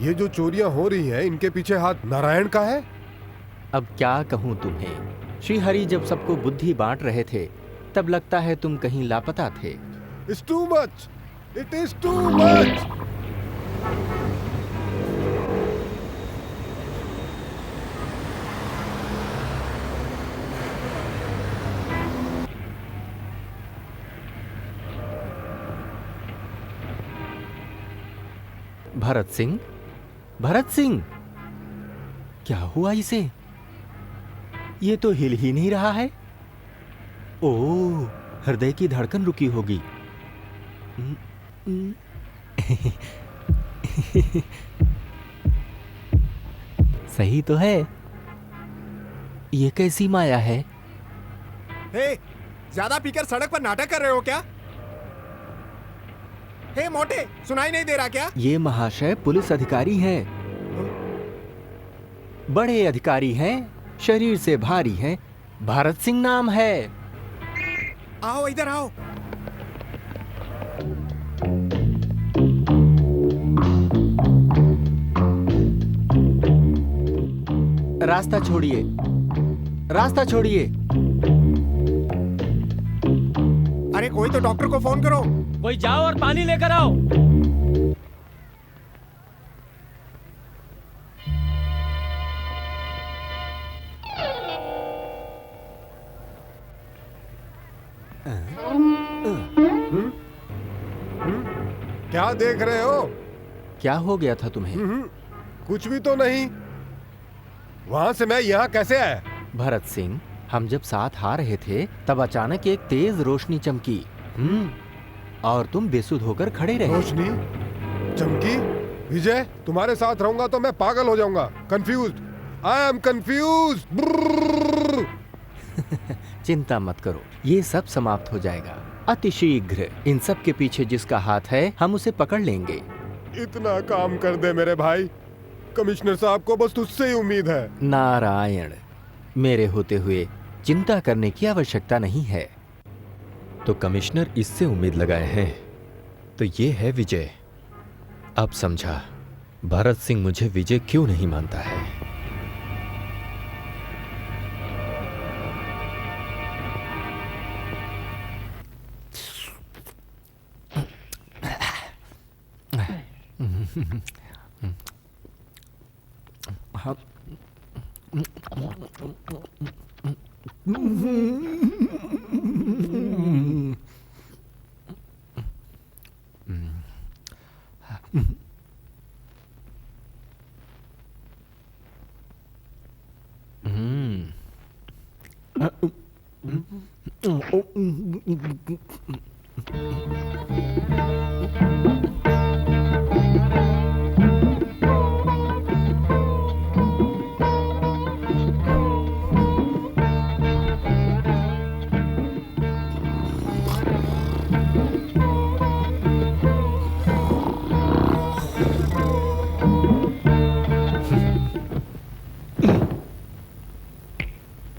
ये जो चोरियां हो रही हैं, इनके पीछे हाथ नारायण का है? अब क्या कहूँ तुम्हें, श्री हरि जब सबको बुद्धि बांट रहे थे तब लगता है तुम कहीं लापता थे। It's too much. It is too much. Bharat Singh, Bharat Singh, क्या हुआ इसे? ये तो हिल ही नहीं रहा है। ओह, हृदय की धड़कन रुकी होगी। सही तो है। ये कैसी माया है? हे, ज्यादा पीकर सड़क पर नाटक कर रहे हो क्या? हे मोटे, सुनाई नहीं दे रहा क्या? ये महाशय पुलिस अधिकारी हैं, बड़े अधिकारी हैं, शरीर से भारी हैं। भरत सिंह नाम है। आओ इधर आओ। रास्ता छोड़िए, रास्ता छोड़िए। अरे कोई तो डॉक्टर को फोन करो। कोई जाओ और पानी लेकर आओ। क्या देख रहे हो? क्या हो गया था तुम्हें? कुछ भी तो नहीं। वहां से मैं यहाँ कैसे आया? भरत सिंह, हम जब साथ आ रहे थे तब अचानक एक तेज रोशनी चमकी। और तुम बेसुध होकर खड़े रहे। रोशनी चमकी? विजय, तुम्हारे साथ रहूंगा तो मैं पागल हो जाऊंगा। Confused, I am confused. चिंता मत करो, ये सब समाप्त हो जाएगा अति शीघ्र। इन सब के पीछे जिसका हाथ है हम उसे पकड़ लेंगे। इतना काम कर दे मेरे भाई, कमिश्नर साहब को बस तुझसे ही उम्मीद है। नारायण, मेरे होते हुए चिंता करने की आवश्यकता नहीं है। तो कमिश्नर इससे उम्मीद लगाए हैं, तो ये है विजय। अब समझा भरत सिंह मुझे विजय क्यों नहीं मानता है।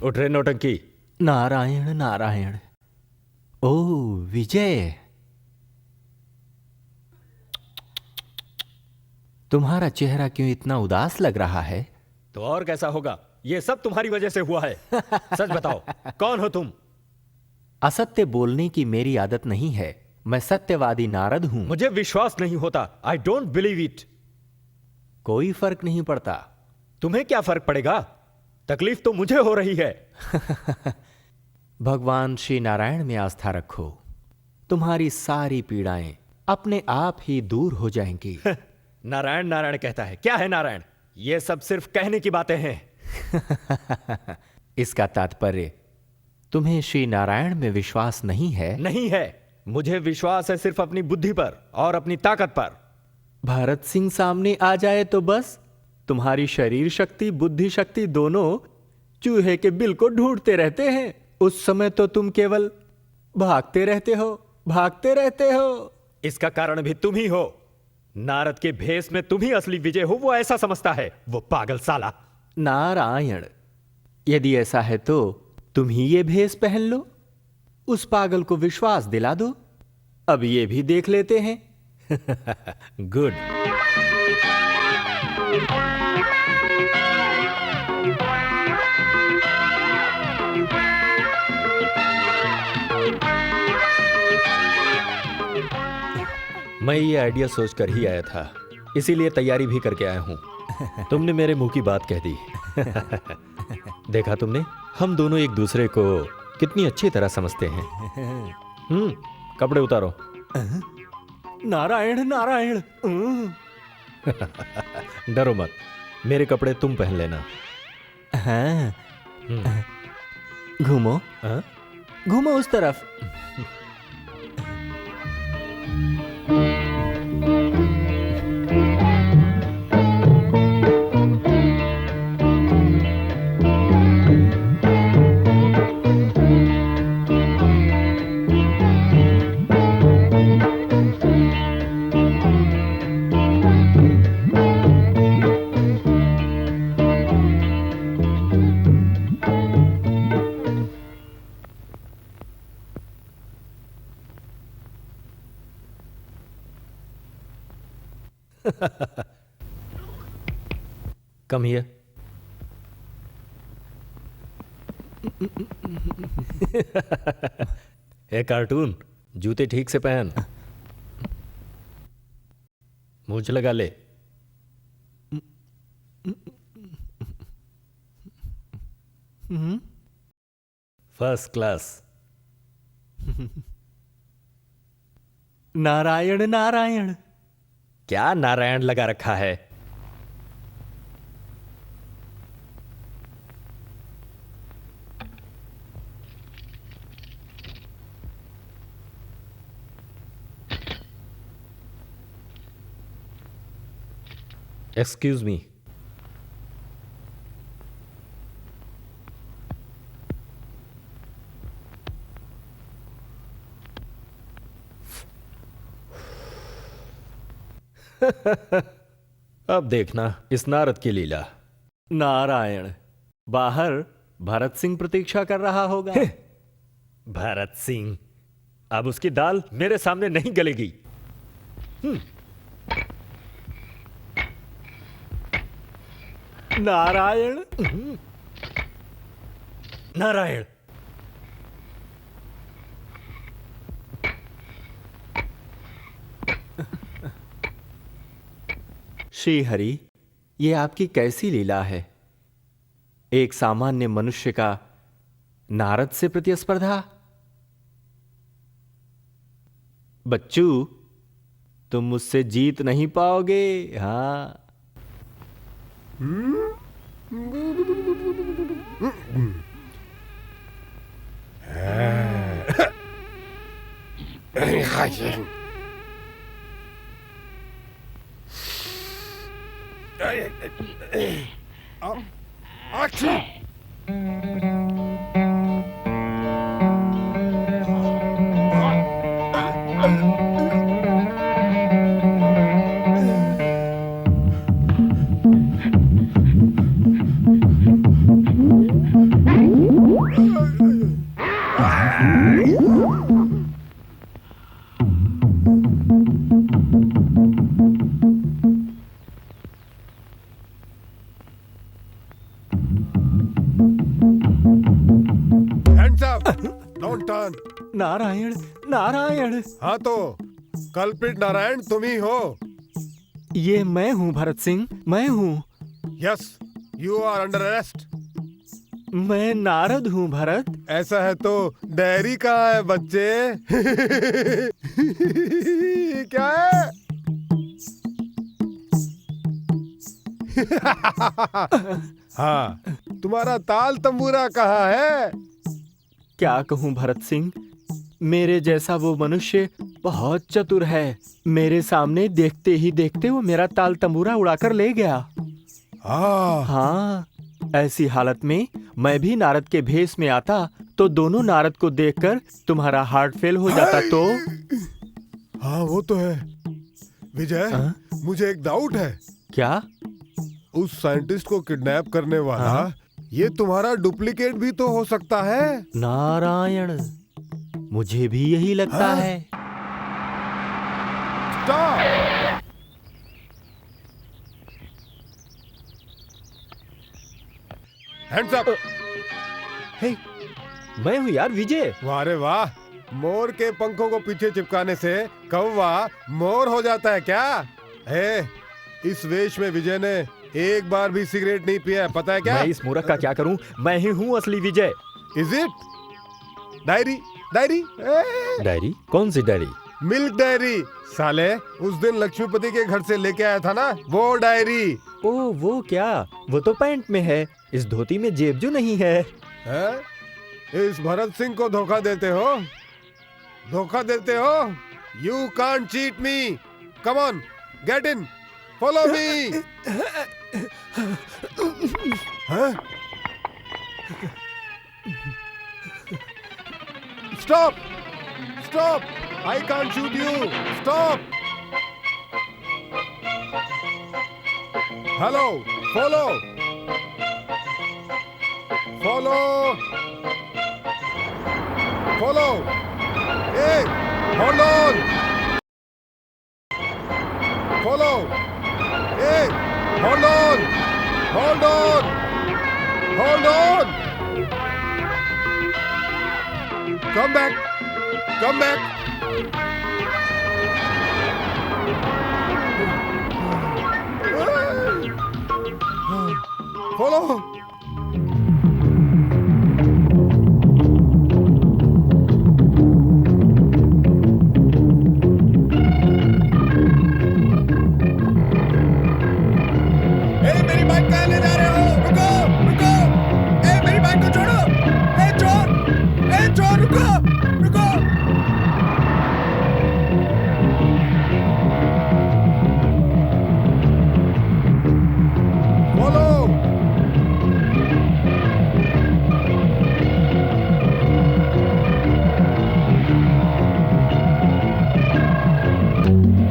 उठ रे नौटंकी। नारायण नारायण। ओ विजय, तुम्हारा चेहरा क्यों इतना उदास लग रहा है? तो और कैसा होगा, ये सब तुम्हारी वजह से हुआ है। सच बताओ, कौन हो तुम? असत्य बोलने की मेरी आदत नहीं है। मैं सत्यवादी नारद हूं। मुझे विश्वास नहीं होता। I don't believe it. कोई फर्क नहीं पड़ता। तुम्हें क्या फर्क पड़ेगा? तकलीफ तो मुझे हो रही है। भगवान श्री नारायण में आस्था रखो, तुम्हारी सारी पीड़ाएं अपने आप ही दूर हो जाएंगी। नारायण नारायण कहता है, क्या है नारायण? ये सब सिर्फ कहने की बातें हैं। इसका तात्पर्य तुम्हें श्री नारायण में विश्वास नहीं है? नहीं है। मुझे विश्वास है सिर्फ अपनी बुद्धि पर और अपनी ताकत पर। भरत सिंह सामने आ जाए तो बस तुम्हारी शरीर शक्ति बुद्धि शक्ति दोनों चूहे के बिल को ढूंढते रहते हैं। उस समय तो तुम केवल भागते रहते हो, भागते रहते हो। इसका कारण भी तुम ही हो। नारद के भेष में तुम ही असली विजय हो, वो ऐसा समझता है, वो पागल साला। नारायण, यदि ऐसा है तो तुम ही ये भेष पहन लो, उस पागल को विश्वास दिला दो। अब ये भी देख लेते हैं। गुड। मैं ये आइडिया सोचकर ही आया था, इसीलिए तैयारी भी करके आया हूं। तुमने मेरे मुंह की बात कह दी। देखा तुमने, हम दोनों एक दूसरे को कितनी अच्छी तरह समझते हैं। कपड़े उतारो। नारायण नारायण। डरो मत, मेरे कपड़े तुम पहन लेना। हाँ। घूमो, घूमो उस तरफ। Come here. ए कार्टून, जूते ठीक से पहन, मूंछ लगा ले। First class. नारायण नारायण। क्या नारायण लगा रखा है? Excuse me. अब देखना इस नारद की लीला। नारायण, बाहर भरत सिंह प्रतीक्षा कर रहा होगा। भरत सिंह, अब उसकी दाल मेरे सामने नहीं गलेगी। नारायण नारायण। श्री हरि, ये आपकी कैसी लीला है? एक सामान्य मनुष्य का नारद से प्रतिस्पर्धा। बच्चू, तुम मुझसे जीत नहीं पाओगे। हाँ। नारायण नारायण। हाँ तो कल्प्रिट नारायण तुम ही हो। ये मैं हूँ भरत सिंह, मैं हूँ। Yes, you are under arrest. मैं नारद हूँ भरत। ऐसा है तो डायरी कहाँ है बच्चे? क्या है? हाँ, तुम्हारा ताल तंबूरा कहाँ है? क्या कहूँ भरत सिंह, मेरे जैसा वो मनुष्य बहुत चतुर है। मेरे सामने देखते ही देखते वो मेरा ताल तंबूरा उड़ाकर ले गया। हाँ, ऐसी हालत में मैं भी नारद के भेष में आता तो दोनों नारद को देखकर तुम्हारा हार्ट फेल हो जाता तो। हाँ वो तो है। विजय, मुझे एक डाउट है। क्या? उस साइंटिस्ट को किडनैप करने वाला ये तुम्हारा डुप्लीकेट भी तो हो सकता है। नारायण, मुझे भी यही लगता है। स्टॉप! Hands up! हे, मैं हूँ यार विजय। वाह रे वाह, मोर के पंखों को पीछे चिपकाने से कौवा मोर हो जाता है क्या? इस वेश में विजय ने एक बार भी सिगरेट नहीं पिया है, पता है क्या? मैं इस मूर्ख का क्या करूं? मैं ही हूँ असली Vijay. Is it? Diary diary diary? कौन सी डायरी? Milk diary. साले, उस दिन लक्ष्मीपति के घर से लेके आया था ना वो डायरी। ओ वो क्या? वो तो पैंट में है, इस धोती में जेब जो नहीं है। इस भरत सिंह को धोखा देते हो? धोखा देते हो? You can't cheat me. Come on, get in, follow me. Stop! Stop! I can't shoot you. Stop! Hello, follow. Follow. Follow. Hey, hold on. Follow. Hey, hold on. Hold on. Hold on. Come back. Come back. Follow. मेरी bike कहाँ ले जा रहे हो? रुको, रुको! मेरी bike को छोड़ो! चोर! चोर, रुको! रुको!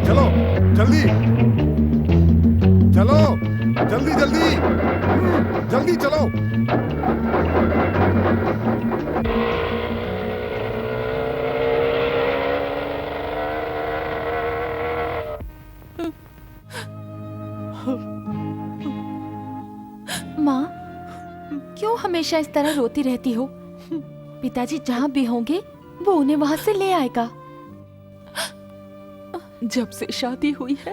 चलो जल्दी, चलो जल्दी जल्दी, जल्दी चलो। माँ, क्यों हमेशा इस तरह रोती रहती हो? पिताजी जहाँ भी होंगे वो उन्हें वहाँ से ले आएगा। जब से शादी हुई है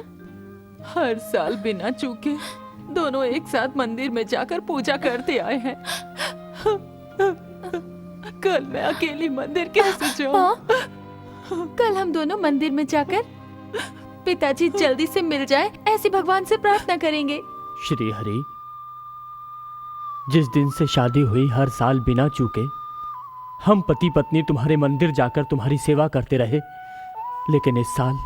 हर साल बिना चूके दोनों एक साथ मंदिर में जाकर पूजा करते आए हैं। कल मैं अकेली मंदिर कैसे जाऊं? कल हम दोनों मंदिर में जाकर पिताजी जल्दी से मिल जाए ऐसी भगवान से प्रार्थना करेंगे। श्री हरि, जिस दिन से शादी हुई हर साल बिना चूके हम पति पत्नी तुम्हारे मंदिर जाकर तुम्हारी सेवा करते रहे, लेकिन इस साल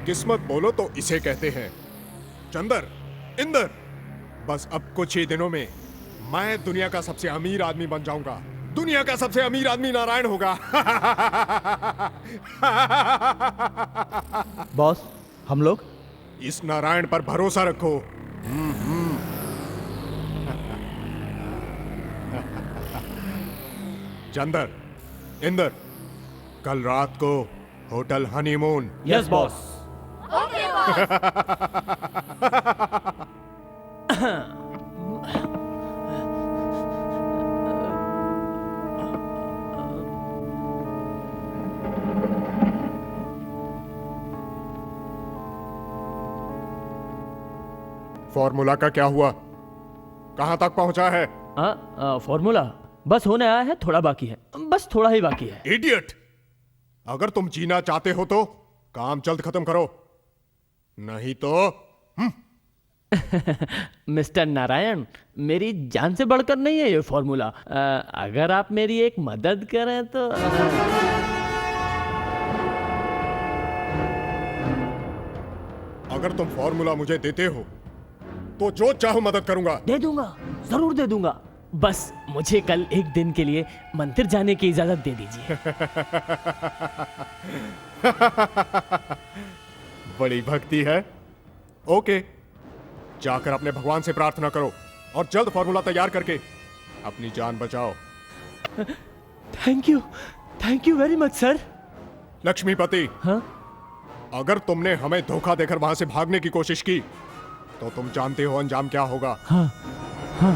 किस्मत बोलो तो इसे कहते हैं। चंदर, इंदर, बस अब कुछ ही दिनों में मैं दुनिया का सबसे अमीर आदमी बन जाऊंगा। दुनिया का सबसे अमीर आदमी नारायण होगा। बॉस, हम लोग इस नारायण पर भरोसा रखो। चंदर, इंदर, कल रात को hotel honeymoon. Yes boss. Formula का क्या हुआ? कहां तक पहुंचा है? फॉर्मूला बस होने आया है, थोड़ा बाकी है, बस थोड़ा ही बाकी है। इडियट! अगर तुम जीना चाहते हो तो काम जल्द खत्म करो, नहीं तो मिस्टर नारायण, मेरी जान से बढ़कर नहीं है ये फॉर्मूला। अगर आप मेरी एक मदद करें तो अगर तुम फॉर्मूला मुझे देते हो तो जो चाहो मदद करूंगा। दे दूंगा, जरूर दे दूंगा। बस मुझे कल एक दिन के लिए मंदिर जाने की इजाजत दे दीजिए। बड़ी भक्ति है। ओके, जाकर अपने भगवान से प्रार्थना करो और जल्द फॉर्मूला तैयार करके अपनी जान बचाओ। Thank you very much sir. Lakshmipati, हाँ? अगर तुमने हमें धोखा देकर वहां से भागने की कोशिश की तो तुम जानते हो अंजाम क्या होगा। हाँ, हाँ।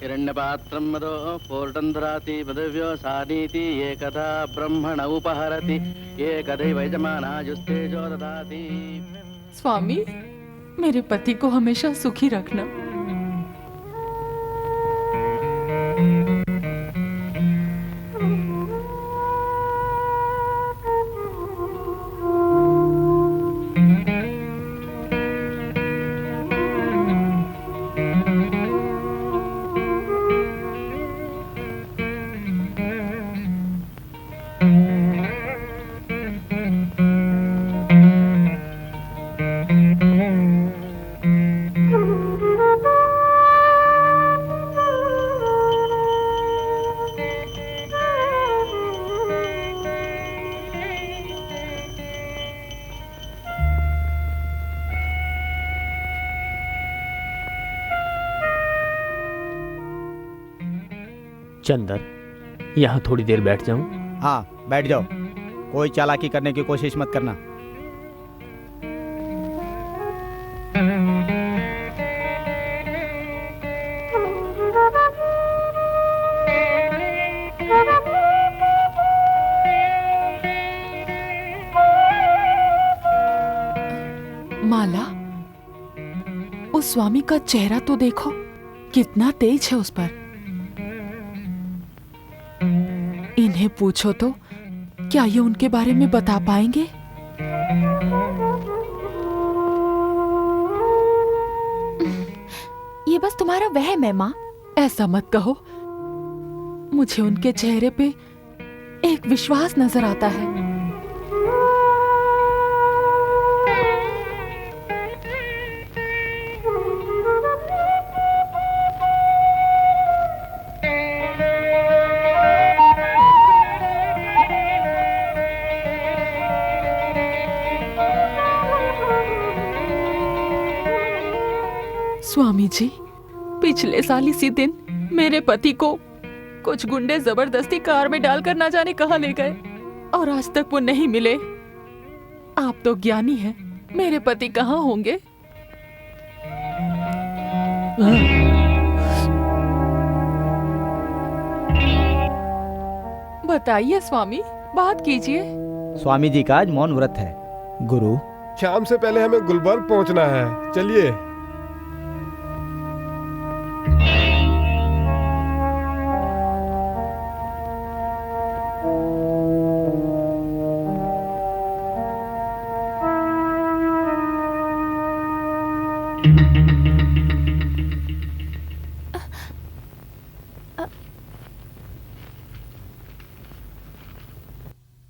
हिरण्यपात्रं मदो पूर्णन्धराति पदव्यो सानीति एकधा ब्रह्मण उपहरति एकदैव यजमानाजुस्तेजो ददाति। स्वामी, मेरे पति को हमेशा सुखी रखना। चंदर, यहाँ थोड़ी देर बैठ जाऊं? हाँ, बैठ जाओ। कोई चालाकी करने की कोशिश मत करना। माला, उस स्वामी का चेहरा तो देखो, कितना तेज है उस पर। इन्हें पूछो तो क्या ये उनके बारे में बता पाएंगे? ये बस तुम्हारा वहम है माँ। ऐसा मत कहो, मुझे उनके चेहरे पे एक विश्वास नजर आता है। स्वामी जी, पिछले साल इसी दिन मेरे पति को कुछ गुंडे जबरदस्ती कार में डालकर ना जाने कहां ले गए और आज तक वो नहीं मिले। आप तो ज्ञानी हैं, मेरे पति कहां होंगे? बताइए स्वामी, बात कीजिए। स्वामी जी का आज मौन व्रत है। गुरु, शाम से पहले हमें गुलबर्ग पहुंचना है, चलिए।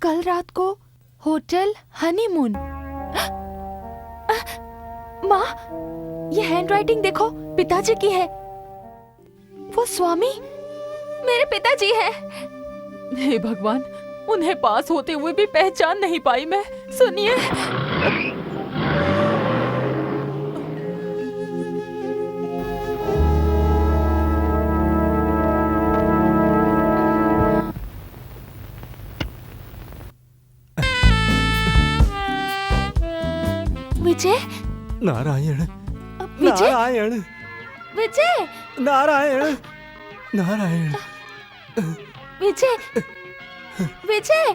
कल रात को होटल हनीमून। माँ, ये हैंडराइटिंग देखो, पिताजी की है। वो स्वामी मेरे पिताजी है। हे भगवान, उन्हें पास होते हुए भी पहचान नहीं पाई मैं। सुनिए। विजय, नारायण विजय, नारायण विजय, नारायण नारायण। विजय, विजय,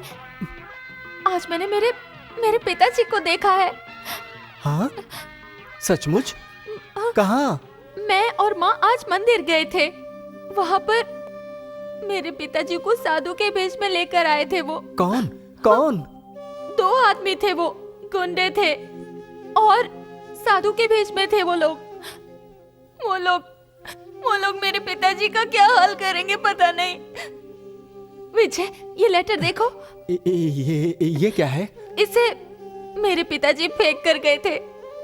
आज मैंने मेरे पिताजी को देखा है। हाँ, सचमुच? कहाँ? मैं और माँ आज मंदिर गए थे। वहाँ पर मेरे पिताजी को साधु के भेष में लेकर आए थे वो। कौन? कौन? 2 आदमी थे, वो गुंडे थे और साधु के भेष में थे वो लोग मेरे पिताजी का क्या हाल करेंगे पता नहीं। विजय, ये लेटर देखो। ये क्या है? इसे मेरे पिताजी फेंक कर गए थे।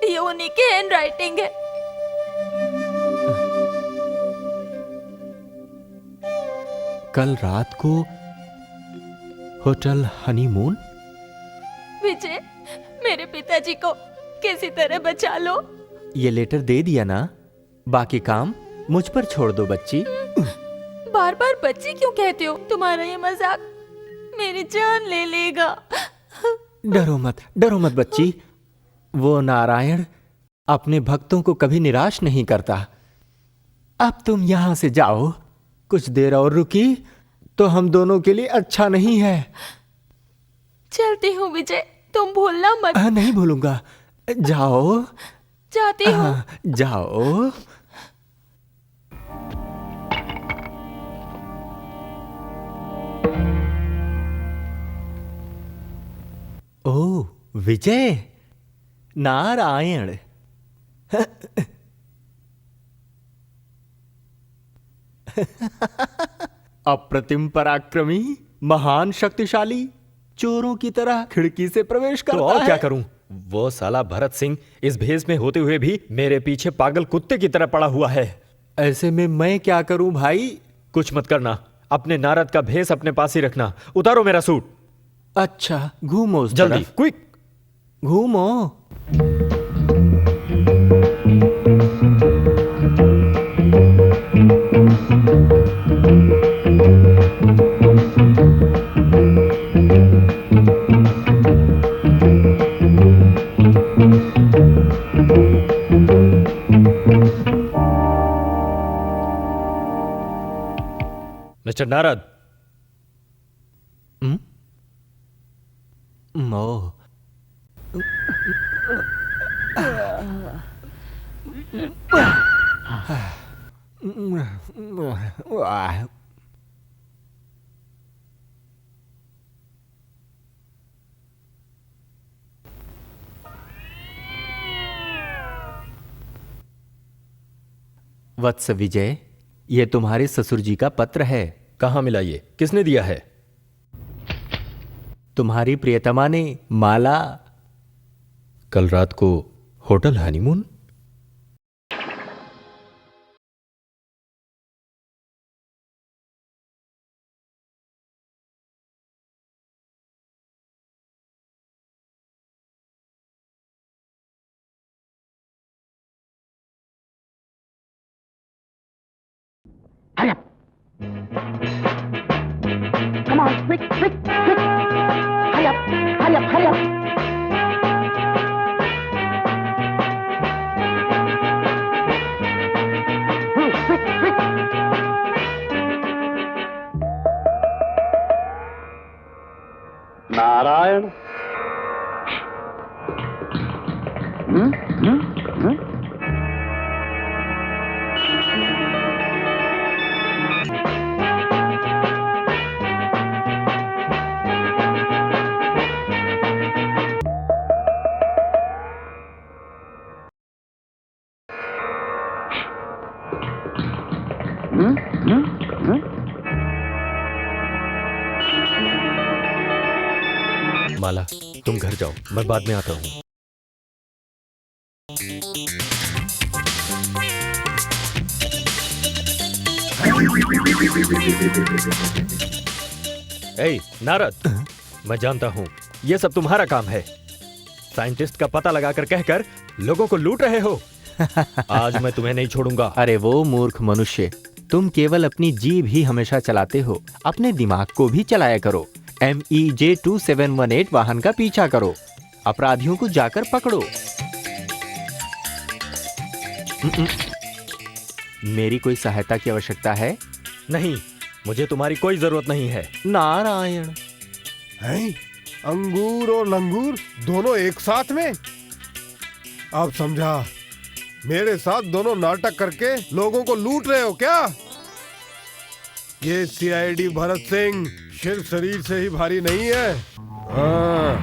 ये उन्हीं की हैंड राइटिंग है। कल रात को होटल हनीमून। विजय, मेरे पिताजी को किसी तरह बचा लो। ये लेटर दे दिया ना, बाकी काम मुझ पर छोड़ दो बच्ची। बार बार बच्ची क्यों कहते हो? तुम्हारा ये मजाक मेरी जान ले लेगा। डरो मत बच्ची। वो नारायण अपने भक्तों को कभी निराश नहीं करता। अब तुम यहां से जाओ। कुछ देर और रुकी तो हम दोनों के लिए अच्छा नहीं है। चलती हूँ विजय, तुम भूलना मत। नहीं भूलूंगा। जाओ। जाती हूँ। जाओ। ओ विजय, नारायण। अप्रतिम पराक्रमी, महान शक्तिशाली, चोरों की तरह खिड़की से प्रवेश करता तो और है। क्या करूं? वो साला भरत सिंह इस भेष में होते हुए भी मेरे पीछे पागल कुत्ते की तरह पड़ा हुआ है। ऐसे में मैं क्या करूं भाई? कुछ मत करना, अपने नारद का भेष अपने पास ही रखना। उतारो मेरा सूट। अच्छा, घूमो उस जल्दी, तरफ। क्विक घूमो। मिस्टर नारद। ओ वत्स विजय, ये तुम्हारे ससुर जी का पत्र है। कहाँ मिला ये? किसने दिया है? तुम्हारी प्रियतमा ने। माला। कल रात को hotel honeymoon? Hurry up. Come on, quick, quick, quick. Hurry up, hurry up, hurry up. Quick, quick. Narayan. Mala, तुम घर जाओ, मैं बाद में आता हूं। ए, नारद, मैं जानता हूं ये सब तुम्हारा काम है। साइंटिस्ट का पता लगाकर कहकर लोगों को लूट रहे हो। आज मैं तुम्हें नहीं छोड़ूंगा। अरे वो मूर्ख मनुष्य, तुम केवल अपनी जीभ ही हमेशा चलाते हो, अपने दिमाग को भी चलाया करो। MEJ 2718 वाहन का पीछा करो, अपराधियों को जाकर पकड़ो। मेरी कोई सहायता की आवश्यकता है? नहीं, मुझे तुम्हारी कोई जरूरत नहीं है। नारायण। हैं? अंगूर और लंगूर दोनों एक साथ में? अब समझा, मेरे साथ दोनों नाटक करके लोगों को लूट रहे हो क्या? ये सीआईडी भरत सिंह सिर्फ शरीर से ही भारी नहीं है। हाँ,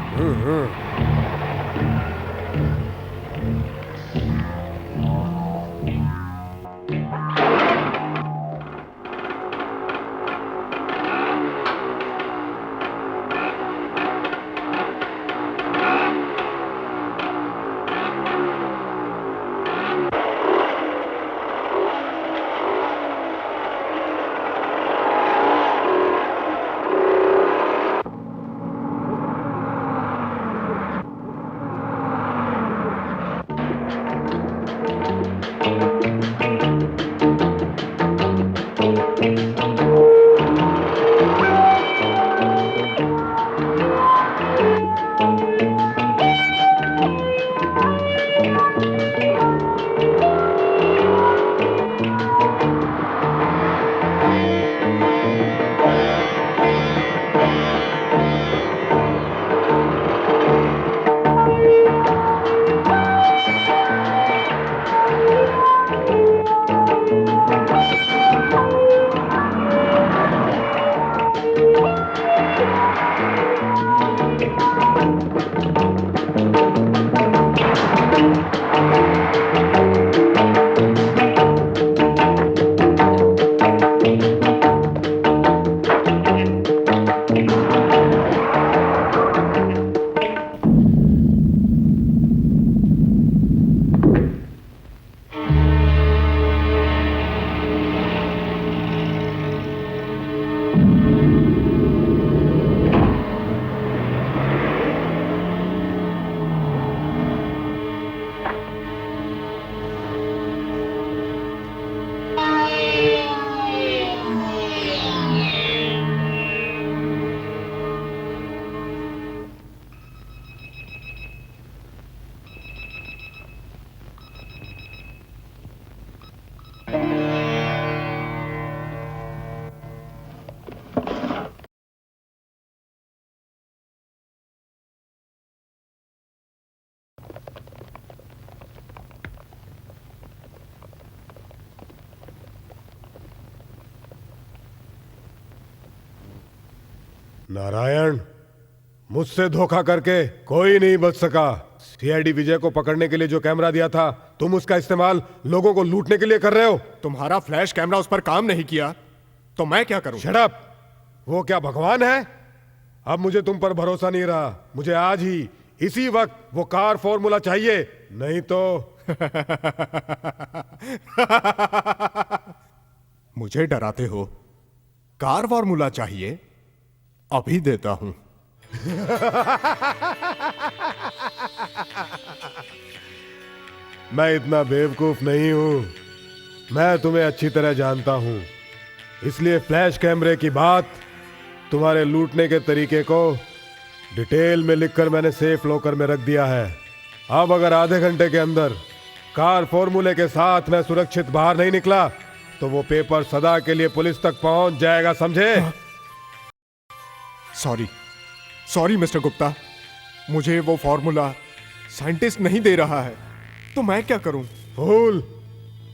नारायण, मुझसे धोखा करके कोई नहीं बच सका। सीआईडी विजय को पकड़ने के लिए जो कैमरा दिया था, तुम उसका इस्तेमाल लोगों को लूटने के लिए कर रहे हो। तुम्हारा फ्लैश कैमरा उस पर काम नहीं किया तो मैं क्या करूं? Shut up! वो क्या भगवान है? अब मुझे तुम पर भरोसा नहीं रहा। मुझे आज ही इसी वक्त वो कार फॉर्मूला चाहिए, नहीं तो मुझे डराते हो? कार फॉर्मूला चाहिए? अभी देता हूं। मैं इतना बेवकूफ नहीं हूं। मैं तुम्हें अच्छी तरह जानता हूं, इसलिए फ्लैश कैमरे की बात, तुम्हारे लूटने के तरीके को डिटेल में लिखकर मैंने सेफ लॉकर में रख दिया है। अब अगर आधे घंटे के अंदर कार फॉर्मूले के साथ मैं सुरक्षित बाहर नहीं निकला तो वो पेपर सदा के लिए पुलिस तक पहुंच जाएगा, समझे? सॉरी मिस्टर गुप्ता, मुझे वो फॉर्मूला साइंटिस्ट नहीं दे रहा है, तो मैं क्या करूं? फूल,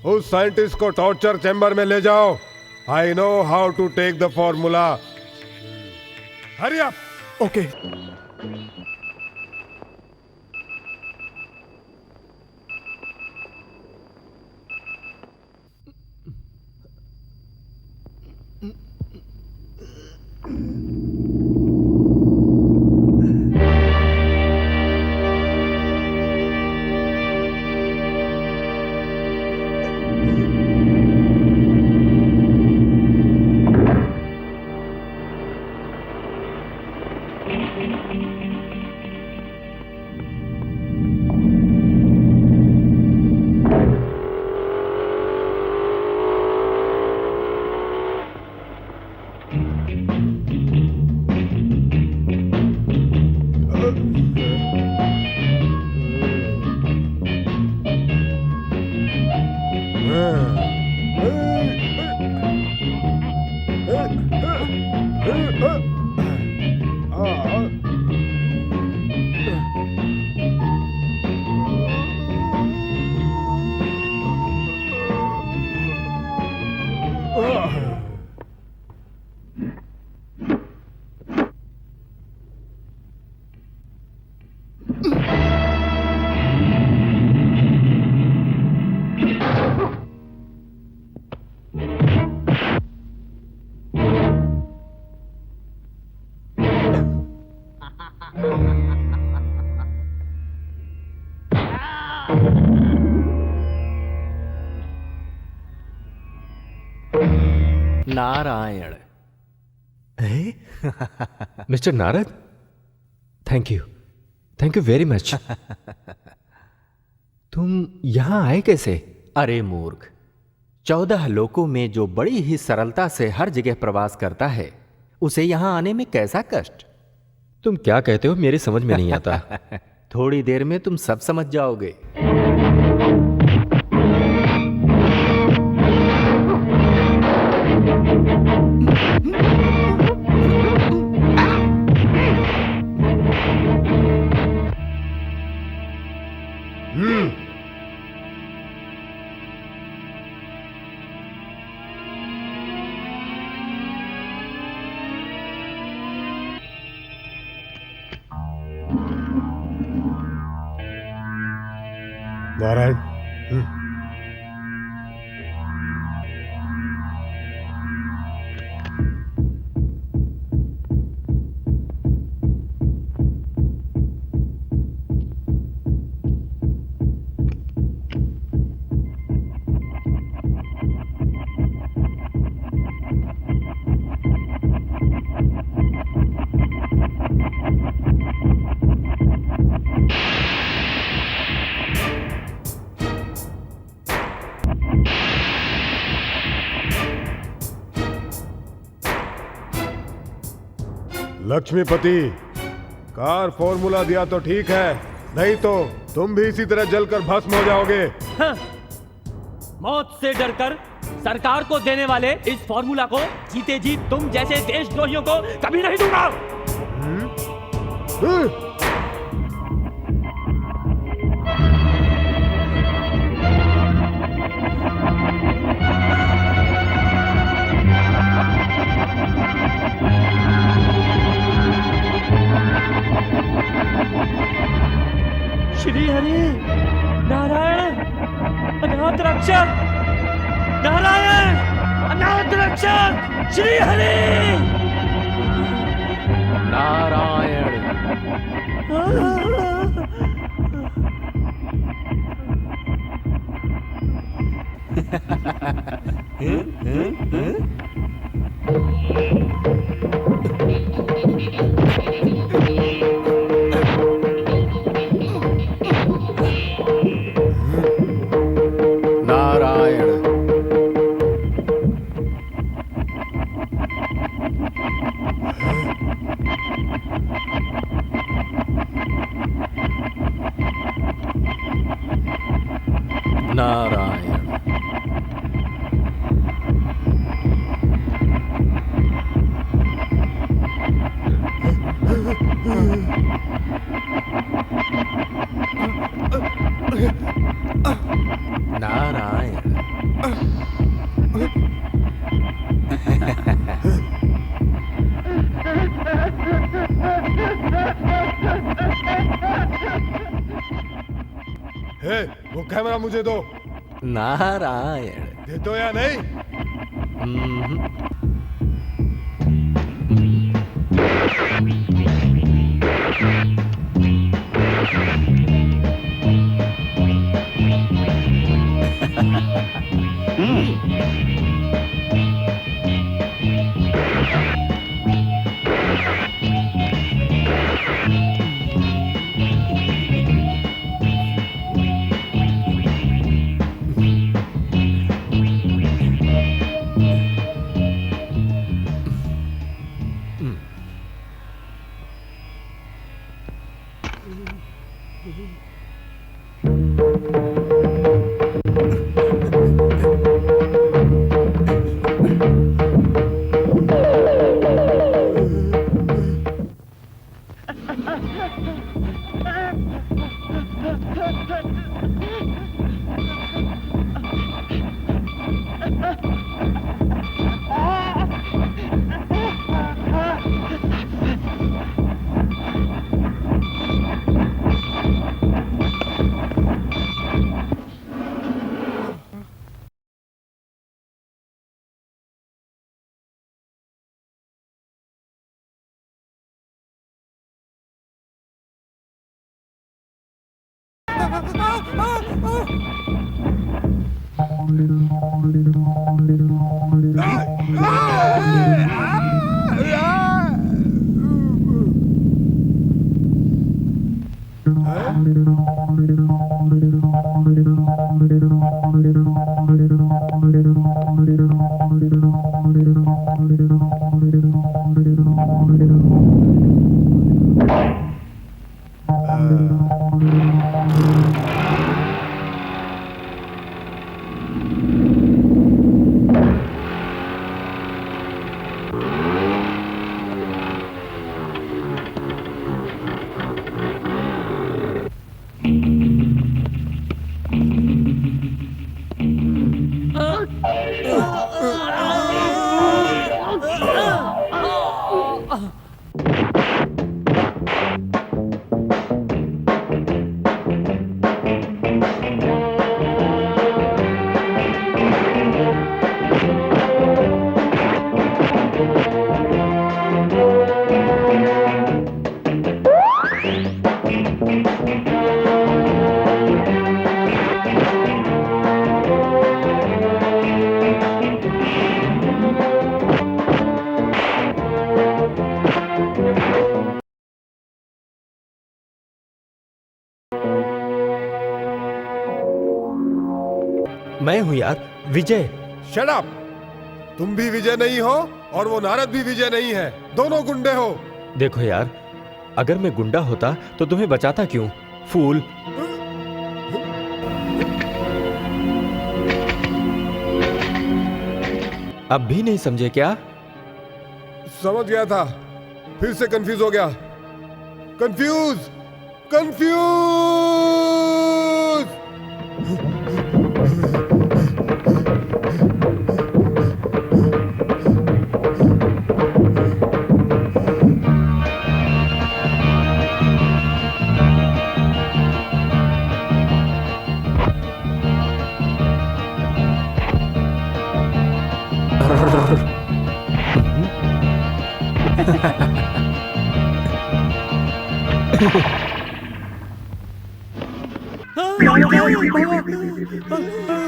उस साइंटिस्ट को टॉर्चर चैम्बर में ले जाओ। I know how to take the formula. Hurry up! Okay. Narayan. Mister Narad, thank you very much. तुम यहां आए कैसे? अरे मूर्ख, 14 लोकों में जो बड़ी ही सरलता से हर जगह प्रवास करता है, उसे यहां आने में कैसा कष्ट? तुम क्या कहते हो मेरी समझ में नहीं आता। थोड़ी देर में तुम सब समझ जाओगे। नारायण। लक्ष्मीपति, कार फॉर्मूला दिया तो ठीक है, नहीं तो तुम भी इसी तरह जलकर भस्म हो जाओगे। हाँ। मौत से डरकर सरकार को देने वाले इस फॉर्मूला को जीते जी तुम जैसे देशद्रोहियों को कभी नहीं दूंगा। श्री हरि नारायण अनाथ रक्षक, नारायण अनाथ रक्षक, श्री हरि नारायण। हे, वो कैमरा मुझे दो। नारायण। दे दो या नहीं? Ah! मैं हूं यार, विजय। Shut up! तुम भी विजय नहीं हो और वो नारद भी विजय नहीं है, दोनों गुंडे हो। देखो यार, अगर मैं गुंडा होता तो तुम्हें बचाता क्यों, फूल। अब भी नहीं समझे क्या? समझ गया था, फिर से कंफ्यूज हो गया। Confuse confuse.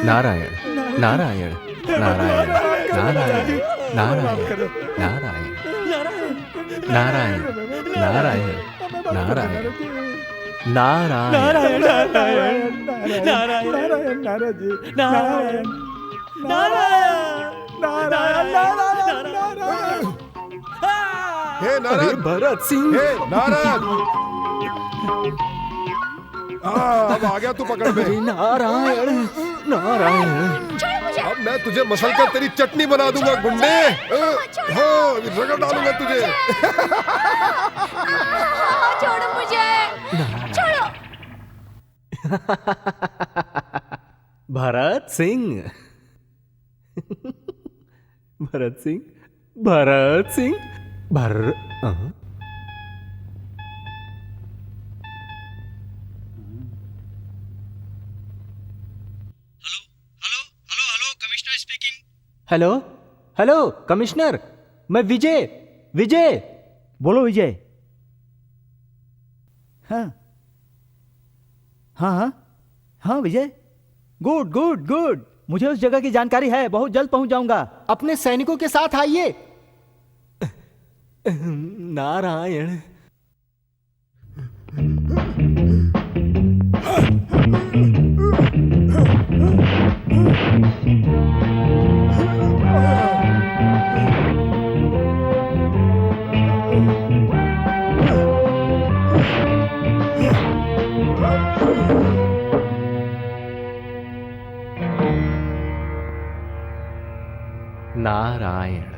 नारायण नारायण नारायण नारायण नारायण नारायण नारायण नारायण नारायण नारायण हे नारद! भरत सिंह! हे नारद! अब आ गया तू पकड़ में। नारायण नारायण। अब मैं तुझे मसल कर तेरी चटनी बना दूंगा गुंडे। हाँ, रगड़ डालूंगा तुझे। छोड़ो मुझे, छोड़ो। Bharat Singh. Bharat Singh, Bharat Singh, hello hello commissioner, मैं विजय। विजय बोलो विजय। हाँ हाँ हाँ हाँ विजय, गुड गुड गुड। मुझे उस जगह की जानकारी है, बहुत जल्द पहुंच जाऊंगा। अपने सैनिकों के साथ आइए। नारायण। नारायण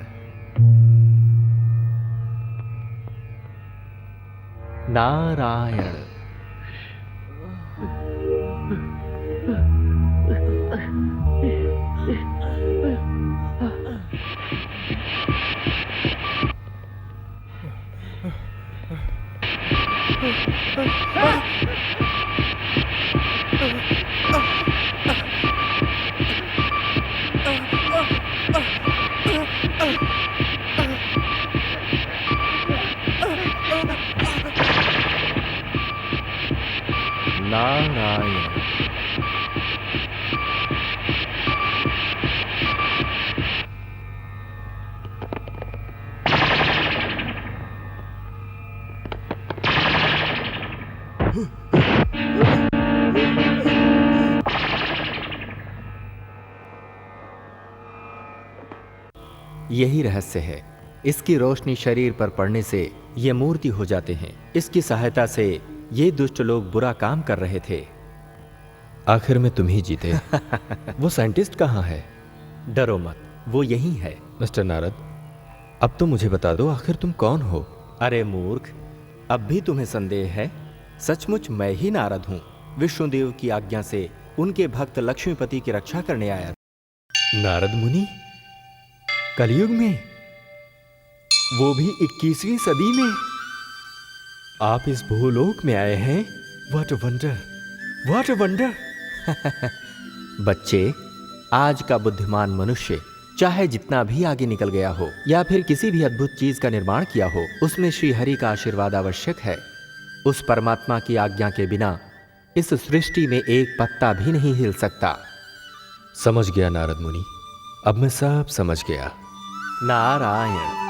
नारायण। नारायण। यही रहस्य है। इसकी रोशनी शरीर पर पड़ने से ये मूर्ति हो जाते हैं। इसकी सहायता से ये दुष्ट लोग बुरा काम कर रहे थे। आखिर में तुम ही जीते। वो साइंटिस्ट कहाँ है? डरो मत, वो यही है। मिस्टर नारद, अब तो मुझे बता दो, आखिर तुम कौन हो? अरे मूर्ख, अब भी तुम्हें संदेह है? सचमुच मैं ही नारद हूँ। विष्णुदेव की आज्ञा से उनके भक्त लक्ष्मीपति की रक्षा करने आया। नारद मुनि? कलयुग में, वो भी 21वीं सदी में। आप इस भूलोक में आए हैं? What a wonder, what a wonder. बच्चे, आज का बुद्धिमान मनुष्य चाहे जितना भी आगे निकल गया हो या फिर किसी भी अद्भुत चीज का निर्माण किया हो, उसमें श्री हरि का आशीर्वाद आवश्यक है। उस परमात्मा की आज्ञा के बिना इस सृष्टि में एक पत्ता भी नहीं हिल सकता। समझ गया नारद मुनि, अब मैं सब समझ गया। नारायण।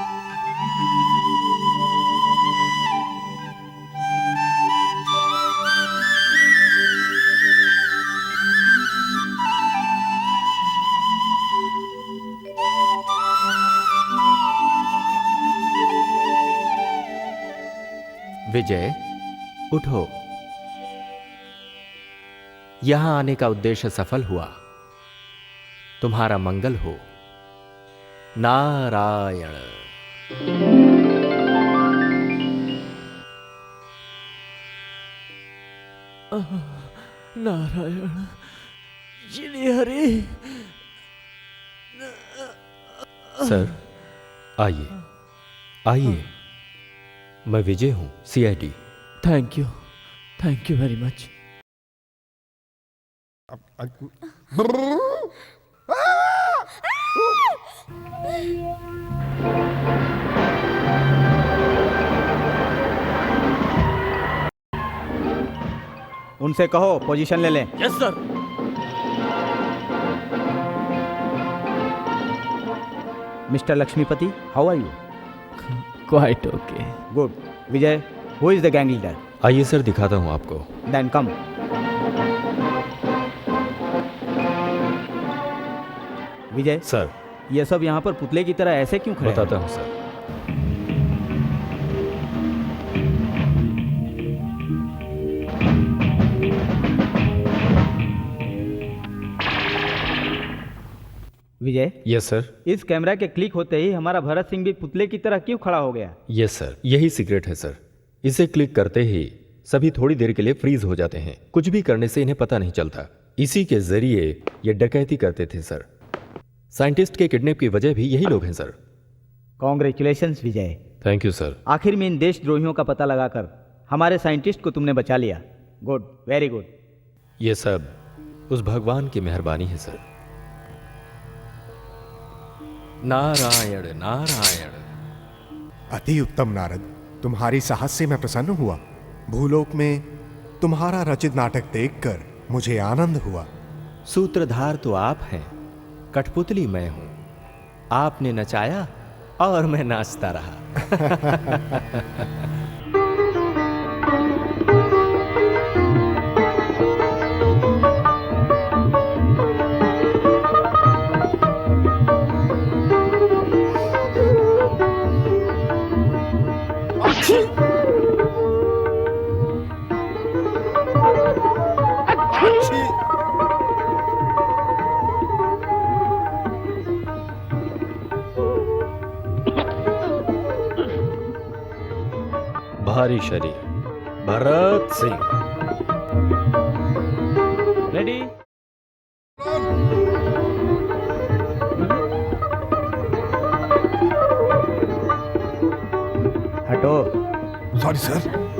विजय, उठो। यहां आने का उद्देश्य सफल हुआ। तुम्हारा मंगल हो। नारायण। नारायण श्री हरि। सर, आइए आइए। मैं विजय हूं, CID। Thank you very much. उनसे कहो पोजीशन ले लें। Yes sir. Mister Lakshmipati, how are you? Quite okay. Good. Vijay, who is the gang leader? आइए सर, दिखाता हूं आपको। Then come. विजय सर, ये सब यहाँ पर पुतले की तरह ऐसे क्यों खड़े हैं? बताता हूं सर। विजय। Yes sir. इस कैमरा के क्लिक होते ही हमारा भरत सिंह भी पुतले की तरह क्यों खड़ा हो गया? यस सर, यही सीक्रेट है सर। इसे क्लिक करते ही सभी थोड़ी देर के लिए फ्रीज हो जाते हैं। कुछ भी करने से इन्हें पता नहीं चलता। इसी के जरिए ये डकैती करते थे सर। साइंटिस्ट के किडनैप की वजह भी यही लोग हैं sir. Congratulations Vijay. Thank you sir. आखिर में इन देशद्रोहियों का पता लगाकर हमारे साइंटिस्ट को तुमने बचा लिया। Good, very good. ये सब उस भगवान की मेहरबानी है सर। नारायण नारायण। अति उत्तम नारद, तुम्हारी साहस से मैं प्रसन्न हुआ। भूलोक में तुम्हारा रचित नाटक देखकर मुझे आनंद हुआ। सूत्रधार तो आप हैं, कठपुतली मैं हूं। आपने नचाया और मैं नाचता रहा। भारी शरीर, भरत सिंह। रेडी? हटो। Sorry sir.